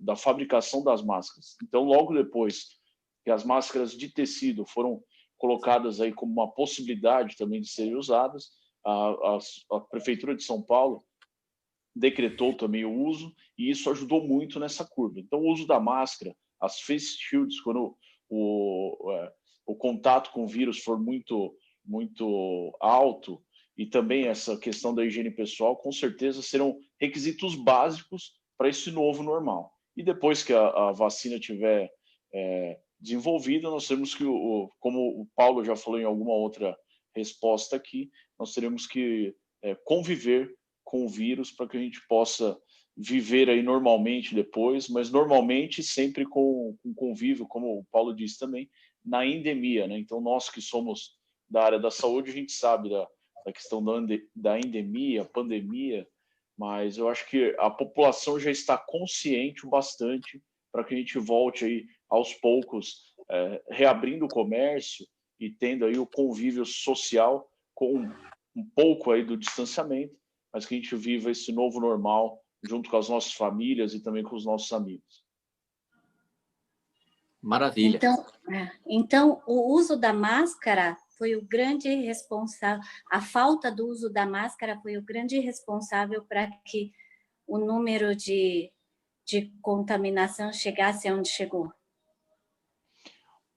da fabricação das máscaras. Então, logo depois que as máscaras de tecido foram colocadas aí como uma possibilidade também de serem usadas, a Prefeitura de São Paulo decretou também o uso, e isso ajudou muito nessa curva. Então, o uso da máscara, as face shields, quando o contato com o vírus for muito alto, e também essa questão da higiene pessoal, com certeza serão requisitos básicos para esse novo normal. E depois que a vacina tiver desenvolvida, nós temos que, como o Paulo já falou em alguma outra resposta aqui, nós teremos que conviver com o vírus para que a gente possa viver aí normalmente depois, mas normalmente sempre com convívio, como o Paulo disse também, na endemia, né? Então, nós que somos da área da saúde, a gente sabe da questão da endemia, pandemia, mas eu acho que a população já está consciente o bastante para que a gente volte aí aos poucos, reabrindo o comércio e tendo aí o convívio social com um pouco aí do distanciamento, mas que a gente viva esse novo normal junto com as nossas famílias e também com os nossos amigos. Maravilha. Então, o uso da máscara foi o grande responsável, a falta do uso da máscara foi o grande responsável para que o número de contaminação chegasse aonde chegou.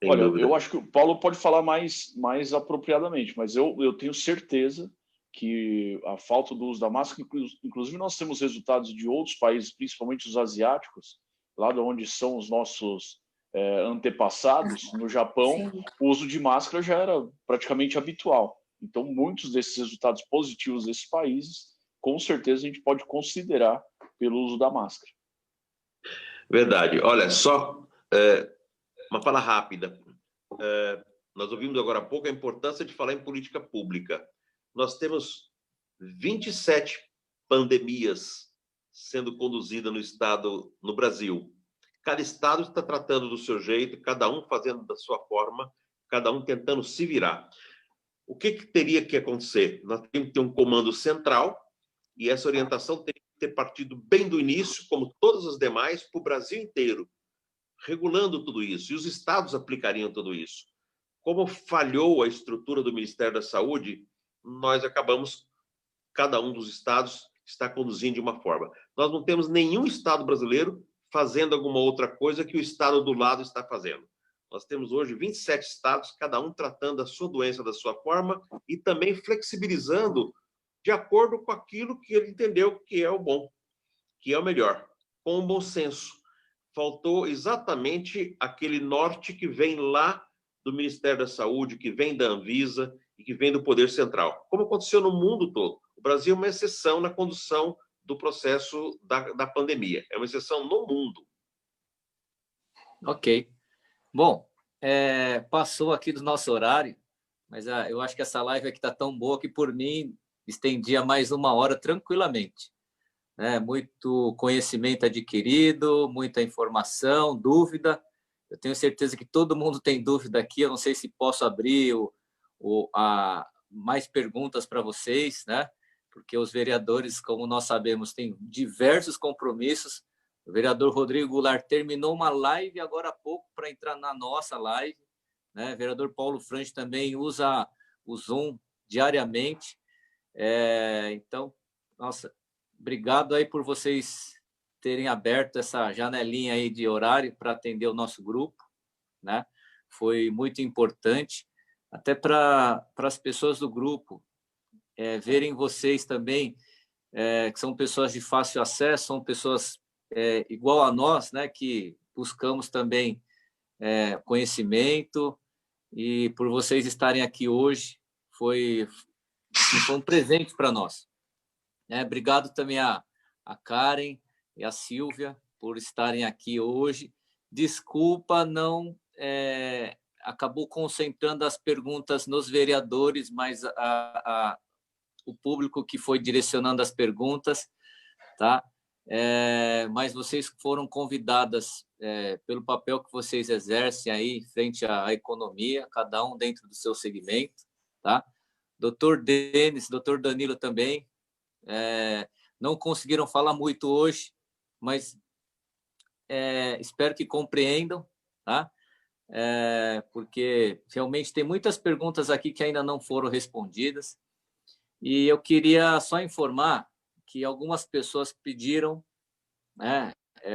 Olha, eu acho que o Paulo pode falar mais apropriadamente, mas eu tenho certeza que a falta do uso da máscara, inclusive nós temos resultados de outros países, principalmente os asiáticos, lá de onde são os nossos antepassados, no Japão, sim, o uso de máscara já era praticamente habitual. Então, muitos desses resultados positivos desses países, com certeza a gente pode considerar pelo uso da máscara. Verdade. Olha, só uma fala rápida. Nós ouvimos agora há pouco a importância de falar em política pública. Nós temos 27 pandemias sendo conduzidas no estado, no Brasil. Cada estado está tratando do seu jeito, cada um fazendo da sua forma, cada um tentando se virar. O que teria que acontecer? Nós temos que ter um comando central e essa orientação teria que ter partido bem do início, como todas as demais, para o Brasil inteiro, regulando tudo isso. E os estados aplicariam tudo isso. Como falhou a estrutura do Ministério da Saúde, nós acabamos, cada um dos estados está conduzindo de uma forma. Nós não temos nenhum estado brasileiro fazendo alguma outra coisa que o estado do lado está fazendo. Nós temos hoje 27 estados, cada um tratando a sua doença da sua forma e também flexibilizando de acordo com aquilo que ele entendeu que é o bom, que é o melhor, com o bom senso. Faltou exatamente aquele norte que vem lá do Ministério da Saúde, que vem da Anvisa e que vem do Poder Central, como aconteceu no mundo todo. O Brasil é uma exceção na condução do processo da pandemia. É uma exceção no mundo. Ok. Bom, passou aqui do nosso horário, mas eu acho que essa live aqui está tão boa que, por mim, estendia mais 1 hora tranquilamente. Muito conhecimento adquirido, muita informação, dúvida. Eu tenho certeza que todo mundo tem dúvida aqui. Eu não sei se posso abrir mais perguntas para vocês, né? Porque os vereadores, como nós sabemos, têm diversos compromissos. O vereador Rodrigo Goulart terminou uma live agora há pouco para entrar na nossa live, né? O vereador Paulo Frange também usa o Zoom diariamente. Então, nossa, obrigado aí por vocês terem aberto essa janelinha aí de horário para atender o nosso grupo, né? Foi muito importante, até para as pessoas do grupo verem vocês também, que são pessoas de fácil acesso, são pessoas igual a nós, né? Que buscamos também conhecimento, e por vocês estarem aqui hoje, foi um presente para nós. Obrigado também a Karen e a Silvia por estarem aqui hoje. Desculpa, não acabou concentrando as perguntas nos vereadores, mas o público que foi direcionando as perguntas, tá? Mas vocês foram convidadas pelo papel que vocês exercem aí frente à economia, cada um dentro do seu segmento, tá? Doutor Denis, doutor Danilo também, não conseguiram falar muito hoje, mas espero que compreendam, tá? Porque realmente tem muitas perguntas aqui que ainda não foram respondidas, e eu queria só informar que algumas pessoas pediram, né,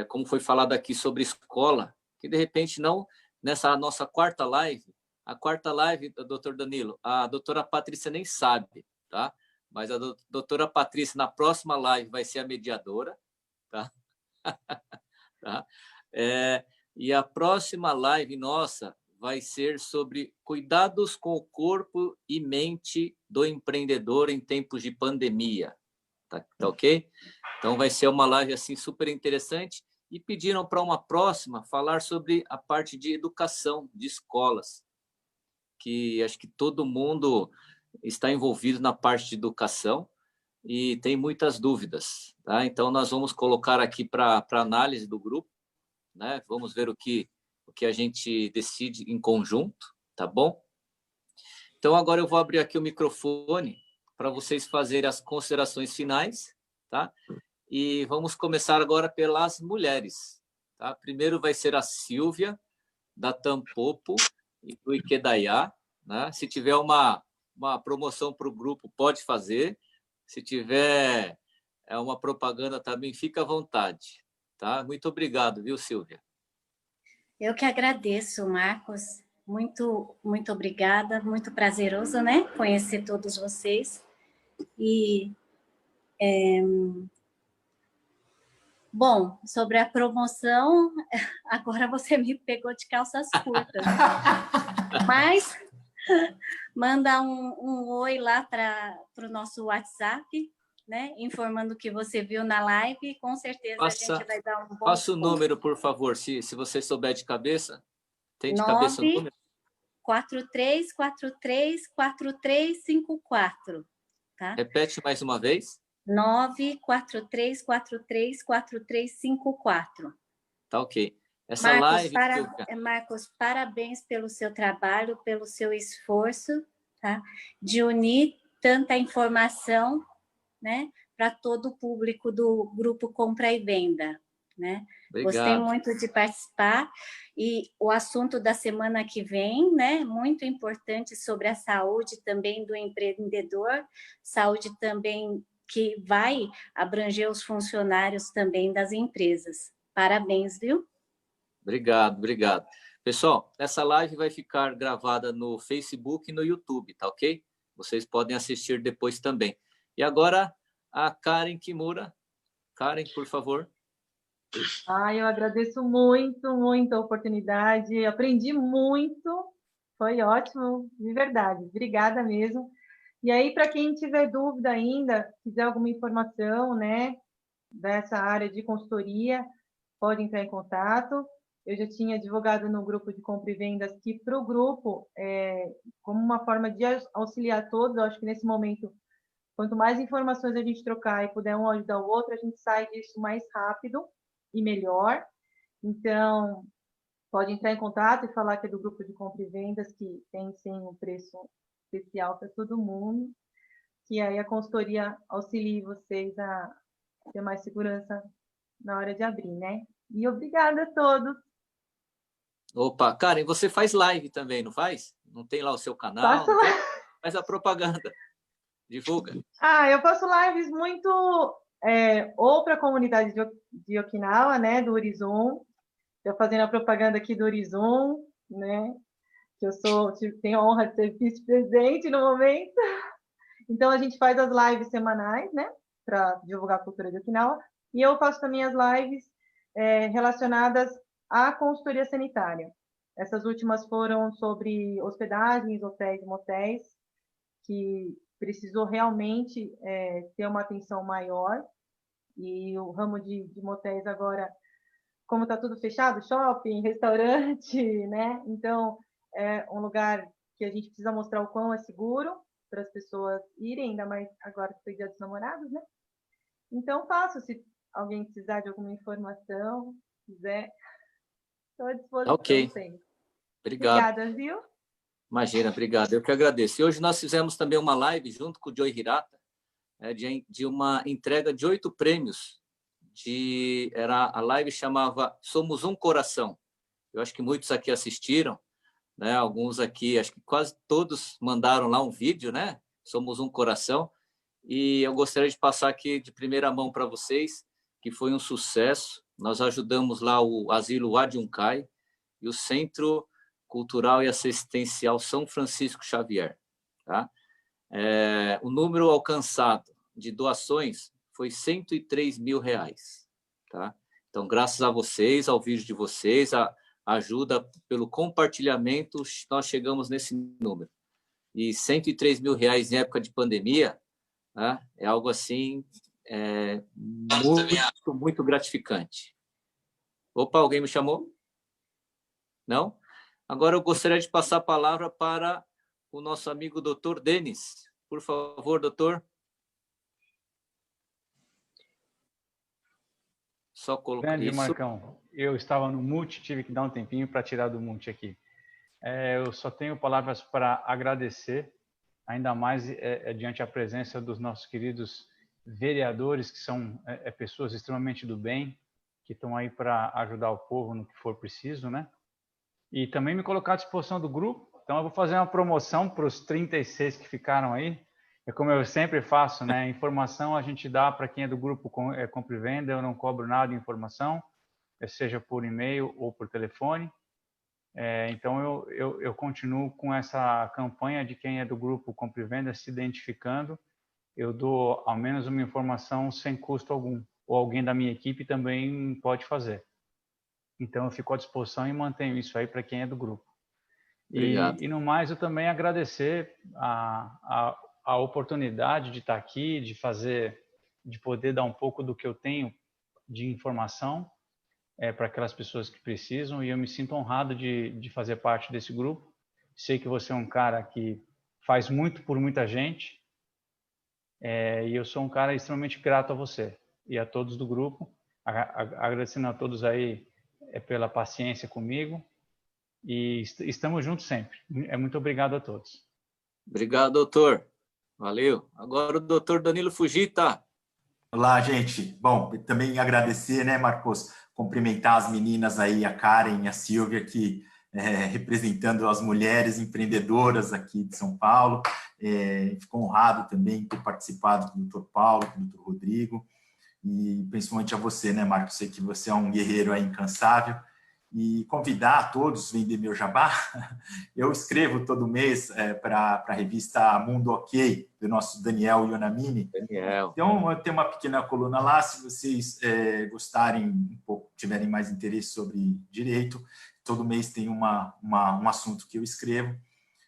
como foi falado aqui sobre escola, que, de repente, não nessa nossa quarta live, a quarta live, doutor Danilo, a doutora Patrícia nem sabe, tá? Mas a doutora Patrícia, na próxima live, vai ser a mediadora, tá? Tá? E a próxima live nossa vai ser sobre cuidados com o corpo e mente do empreendedor em tempos de pandemia. Tá ok? Então, vai ser uma live assim, super interessante. E pediram para uma próxima falar sobre a parte de educação, de escolas, que acho que todo mundo está envolvido na parte de educação e tem muitas dúvidas. Tá? Então, nós vamos colocar aqui para análise do grupo, né? Vamos ver o que a gente decide em conjunto, tá bom? Então, agora eu vou abrir aqui o microfone para vocês fazerem as considerações finais, tá? E vamos começar agora pelas mulheres, tá? Primeiro vai ser a Silvia, da Tampopo e do Iquedaiá, né? Se tiver uma promoção para o grupo, pode fazer. Se tiver uma propaganda também, fica à vontade, tá? Muito obrigado, viu, Silvia? Eu que agradeço, Marcos. Muito, muito obrigada. Muito prazeroso, né? Conhecer todos vocês. E, bom, sobre a promoção, agora você me pegou de calças curtas. Mas manda um oi lá para o nosso WhatsApp, né? Informando que você viu na live, com certeza a gente vai dar um bom... Passa o número, por favor, se você souber de cabeça. Tem de cabeça o número? 43434354, tá? Repete mais uma vez. 943434354. Tá ok. Essa live... Marcos, parabéns pelo seu trabalho, pelo seu esforço, tá? De unir tanta informação, né, para todo o público do Grupo Compra e Venda, né? Obrigado. Gostei muito de participar e o assunto da semana que vem, né, muito importante sobre a saúde também do empreendedor, saúde também que vai abranger os funcionários também das empresas. Parabéns, viu? Obrigado, obrigado. Pessoal, essa live vai ficar gravada no Facebook e no YouTube, tá ok? Vocês podem assistir depois também. E agora, a Karen Kimura. Karen, por favor. Eu agradeço muito, muito a oportunidade. Aprendi muito. Foi ótimo, de verdade. Obrigada mesmo. E aí, para quem tiver dúvida ainda, quiser alguma informação, né, dessa área de consultoria, pode entrar em contato. Eu já tinha divulgado no grupo de compra e vendas que para o grupo, como uma forma de auxiliar todos, eu acho que nesse momento, quanto mais informações a gente trocar e puder um ajudar o outro, a gente sai disso mais rápido e melhor. Então, pode entrar em contato e falar que é do grupo de compra e vendas, que tem sim um preço especial para todo mundo, que aí a consultoria auxilie vocês a ter mais segurança na hora de abrir, né? E obrigada a todos. Opa, Karen, você faz live também, não faz? Não tem lá o seu canal? Faço live. Faz a propaganda. Divulga. Eu faço lives muito ou para a comunidade de Okinawa, né, do Horizon. Estou fazendo a propaganda aqui do Horizon, né? Que eu tenho a honra de ser vice-presidente no momento. Então, a gente faz as lives semanais, né? Para divulgar a cultura de Okinawa. E eu faço também as lives relacionadas à consultoria sanitária. Essas últimas foram sobre hospedagens, hotéis e motéis, que precisou realmente ter uma atenção maior. E o ramo de motéis agora, como está tudo fechado, shopping, restaurante, né? Então, é um lugar que a gente precisa mostrar o quão é seguro para as pessoas irem, ainda mais agora que foi Dia dos Namorados, né? Então, faço. Se alguém precisar de alguma informação, quiser, estou à disposição. Ok. Sempre. Obrigado. Obrigada, viu? Imagina, obrigado. Eu que agradeço. E hoje nós fizemos também uma live junto com o Joey Hirata, de uma entrega de 8 prêmios. A live chamava Somos um Coração. Eu acho que muitos aqui assistiram, né? Alguns aqui, acho que quase todos mandaram lá um vídeo, né? Somos um Coração. E eu gostaria de passar aqui de primeira mão para vocês, que foi um sucesso. Nós ajudamos lá o Asilo Wadiunkai, e o Centro Cultural e Assistencial São Francisco Xavier. Tá? O número alcançado de doações foi R$103 mil. Tá? Então, graças a vocês, ao vídeo de vocês, a ajuda pelo compartilhamento, nós chegamos nesse número. E R$103 mil em época de pandemia, né, é algo assim muito, muito gratificante. Opa, alguém me chamou? Não? Agora eu gostaria de passar a palavra para o nosso amigo Dr. Denis. Por favor, doutor. Só colocar Grande, isso. Marcão. Eu estava no mute, tive que dar um tempinho para tirar do mute aqui. Eu só tenho palavras para agradecer, ainda mais diante a presença dos nossos queridos vereadores, que são pessoas extremamente do bem, que estão aí para ajudar o povo no que for preciso, né? E também me colocar à disposição do grupo. Então, eu vou fazer uma promoção para os 36 que ficaram aí. É como eu sempre faço, né? Informação a gente dá para quem é do grupo Compra e Venda, eu não cobro nada de informação, seja por e-mail ou por telefone. Então, eu continuo com essa campanha de quem é do grupo Compra e Venda se identificando. Eu dou ao menos uma informação sem custo algum. Ou alguém da minha equipe também pode fazer. Então, eu fico à disposição e mantenho isso aí para quem é do grupo. E no mais, eu também agradecer a oportunidade de estar aqui, de poder dar um pouco do que eu tenho de informação para aquelas pessoas que precisam, e eu me sinto honrado de fazer parte desse grupo. Sei que você é um cara que faz muito por muita gente, e eu sou um cara extremamente grato a você e a todos do grupo, agradecendo a todos aí pela paciência comigo, e estamos juntos sempre. Muito obrigado a todos. Obrigado, doutor. Valeu. Agora o doutor Danilo Fujita. Olá, gente. Bom, também agradecer, né, Marcos? Cumprimentar as meninas aí, a Karen e a Silvia, que representando as mulheres empreendedoras aqui de São Paulo. Fico honrado também por ter participado do Dr. Paulo, do Dr. Rodrigo, e principalmente a você, né, Marcos? Sei que você é um guerreiro aí incansável. E convidar a todos, vender meu jabá. Eu escrevo todo mês para a revista Mundo OK, do nosso Daniel Ionamini. Daniel. Então, eu tenho uma pequena coluna lá, se vocês gostarem um pouco, tiverem mais interesse sobre direito, todo mês tem um assunto que eu escrevo.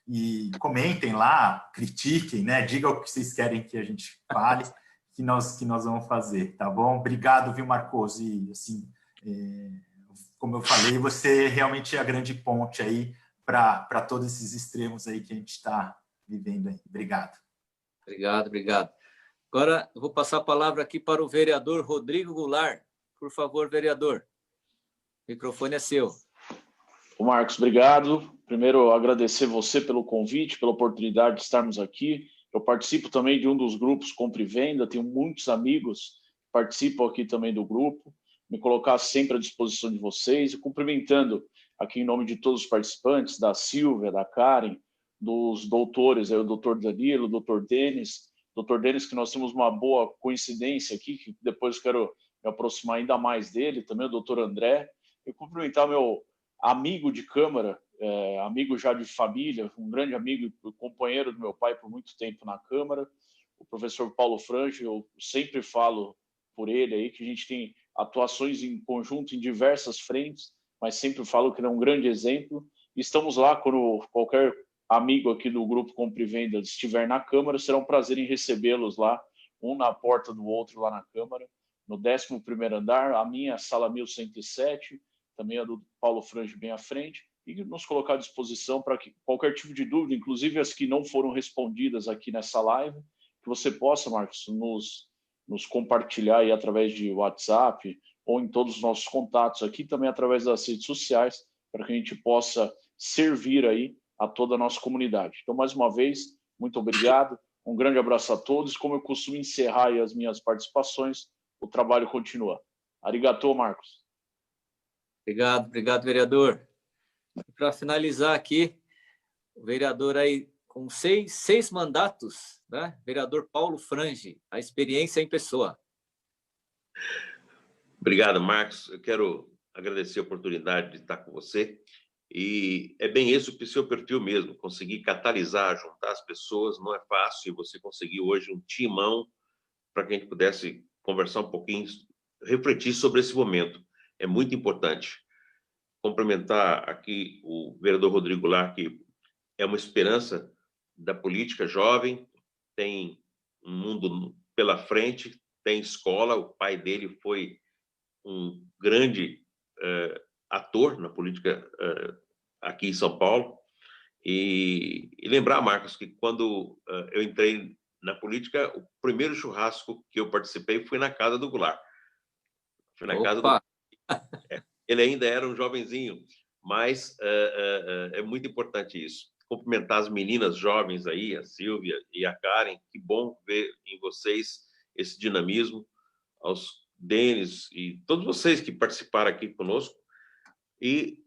E comentem lá, critiquem, né? Digam o que vocês querem que a gente fale, que nós vamos fazer, tá bom? Obrigado, viu, Marcos? E, assim, como eu falei, você realmente é a grande ponte aí para todos esses extremos aí que a gente está vivendo aí. Obrigado. Obrigado. Agora, eu vou passar a palavra aqui para o vereador Rodrigo Goulart. Por favor, vereador. O microfone é seu. Ô Marcos, obrigado. Primeiro, agradecer você pelo convite, pela oportunidade de estarmos aqui. Eu participo também de um dos grupos Compra e Venda, tenho muitos amigos que participam aqui também do grupo. Me colocar sempre à disposição de vocês, e cumprimentando aqui em nome de todos os participantes, da Silvia, da Karen, dos doutores, o doutor Danilo, o doutor Denis. Doutor Denis, que nós temos uma boa coincidência aqui, que depois quero me aproximar ainda mais dele, também o doutor André, e cumprimentar meu amigo de Câmara, amigo já de família, um grande amigo e companheiro do meu pai por muito tempo na Câmara, o professor Paulo Frange. Eu sempre falo por ele aí que a gente tem atuações em conjunto em diversas frentes, mas sempre falo que ele é um grande exemplo. Estamos lá quando qualquer amigo aqui do Grupo Compra e Venda estiver na Câmara, será um prazer em recebê-los lá, um na porta do outro lá na Câmara, no 11º andar, a minha sala 1107, também a do Paulo Frange bem à frente, e nos colocar à disposição para que qualquer tipo de dúvida, inclusive as que não foram respondidas aqui nessa live, que você possa, Marcos, nos compartilhar aí através de WhatsApp ou em todos os nossos contatos aqui, também através das redes sociais, para que a gente possa servir aí a toda a nossa comunidade. Então, mais uma vez, muito obrigado, um grande abraço a todos. Como eu costumo encerrar aí as minhas participações, o trabalho continua. Arigatô, Marcos. Obrigado, vereador. Para finalizar aqui, o vereador aí com seis mandatos, né? Vereador Paulo Frange, a experiência em pessoa. Obrigado, Marcos. Eu quero agradecer a oportunidade de estar com você. E é bem isso que o seu perfil mesmo, conseguir catalisar, juntar as pessoas, não é fácil, e você conseguiu hoje um timão para que a gente pudesse conversar um pouquinho, refletir sobre esse momento. É muito importante. Complementar aqui o vereador Rodrigo Goulart, que é uma esperança da política jovem, tem um mundo pela frente, tem escola, o pai dele foi um grande ator na política aqui em São Paulo. E lembrar, Marcos, que quando eu entrei na política, o primeiro churrasco que eu participei foi na casa do Goulart. Foi na casa do... Ele ainda era um jovenzinho, mas é muito importante isso. Cumprimentar as meninas jovens aí, a Silvia e a Karen, que bom ver em vocês esse dinamismo, aos Denis e todos vocês que participaram aqui conosco, e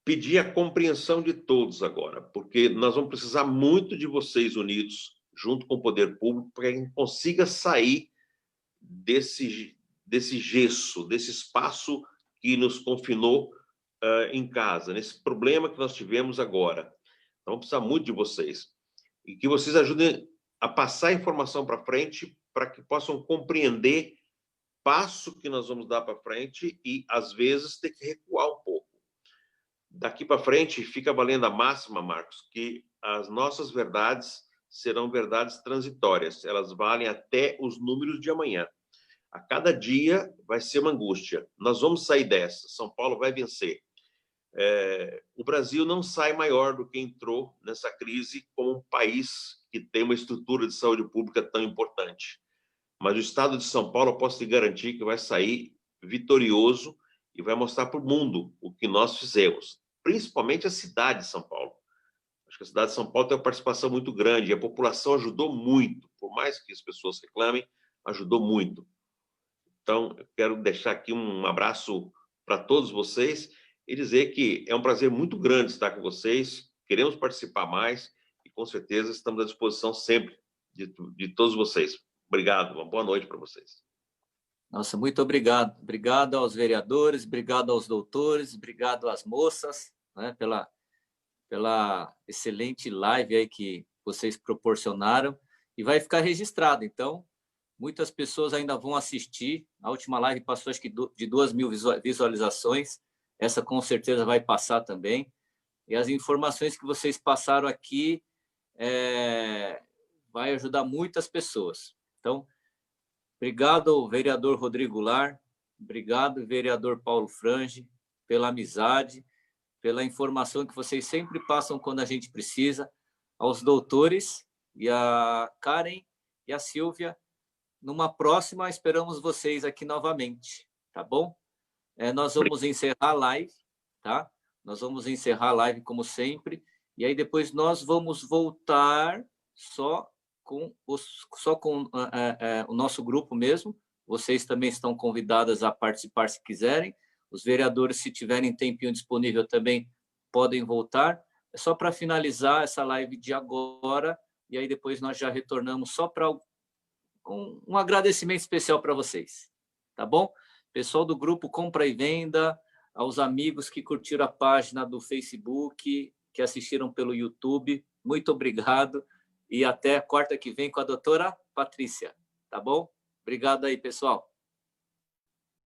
pedir a compreensão de todos agora, porque nós vamos precisar muito de vocês unidos, junto com o poder público, para que a gente consiga sair desse gesso, desse espaço que nos confinou em casa, nesse problema que nós tivemos agora. Então, vamos precisar muito de vocês. E que vocês ajudem a passar a informação para frente, para que possam compreender passo que nós vamos dar para frente e, às vezes, ter que recuar um pouco. Daqui para frente, fica valendo a máxima, Marcos, que as nossas verdades serão verdades transitórias. Elas valem até os números de amanhã. A cada dia vai ser uma angústia. Nós vamos sair dessa. São Paulo vai vencer. O Brasil não sai maior do que entrou nessa crise como um país que tem uma estrutura de saúde pública tão importante. Mas o estado de São Paulo, eu posso te garantir que vai sair vitorioso e vai mostrar para o mundo o que nós fizemos, principalmente a cidade de São Paulo. Acho que a cidade de São Paulo tem uma participação muito grande, e a população ajudou muito, por mais que as pessoas reclamem, ajudou muito. Então, eu quero deixar aqui um abraço para todos vocês e dizer que é um prazer muito grande estar com vocês, queremos participar mais e, com certeza, estamos à disposição sempre de todos vocês. Obrigado, uma boa noite para vocês. Nossa, muito obrigado. Obrigado aos vereadores, obrigado aos doutores, obrigado às moças, né, pela excelente live aí que vocês proporcionaram. E vai ficar registrado, então, muitas pessoas ainda vão assistir. A última live passou, acho que, de 2.000 visualizações. Essa, com certeza, vai passar também. E as informações que vocês passaram aqui vai ajudar muitas pessoas. Então, obrigado, vereador Rodrigo Goulart. Obrigado, vereador Paulo Frange, pela amizade, pela informação que vocês sempre passam quando a gente precisa. Aos doutores, e a Karen e a Silvia. Numa próxima, esperamos vocês aqui novamente, tá bom? Nós vamos encerrar a live, tá? Nós vamos encerrar a live como sempre, e aí depois nós vamos voltar só com o nosso grupo mesmo. Vocês também estão convidadas a participar se quiserem. Os vereadores, se tiverem tempinho disponível, também podem voltar. É só para finalizar essa live de agora, e aí depois nós já retornamos só para um agradecimento especial para vocês, tá bom? Pessoal do grupo Compra e Venda, aos amigos que curtiram a página do Facebook, que assistiram pelo YouTube, muito obrigado e até quarta que vem com a doutora Patrícia, tá bom? Obrigado aí, pessoal.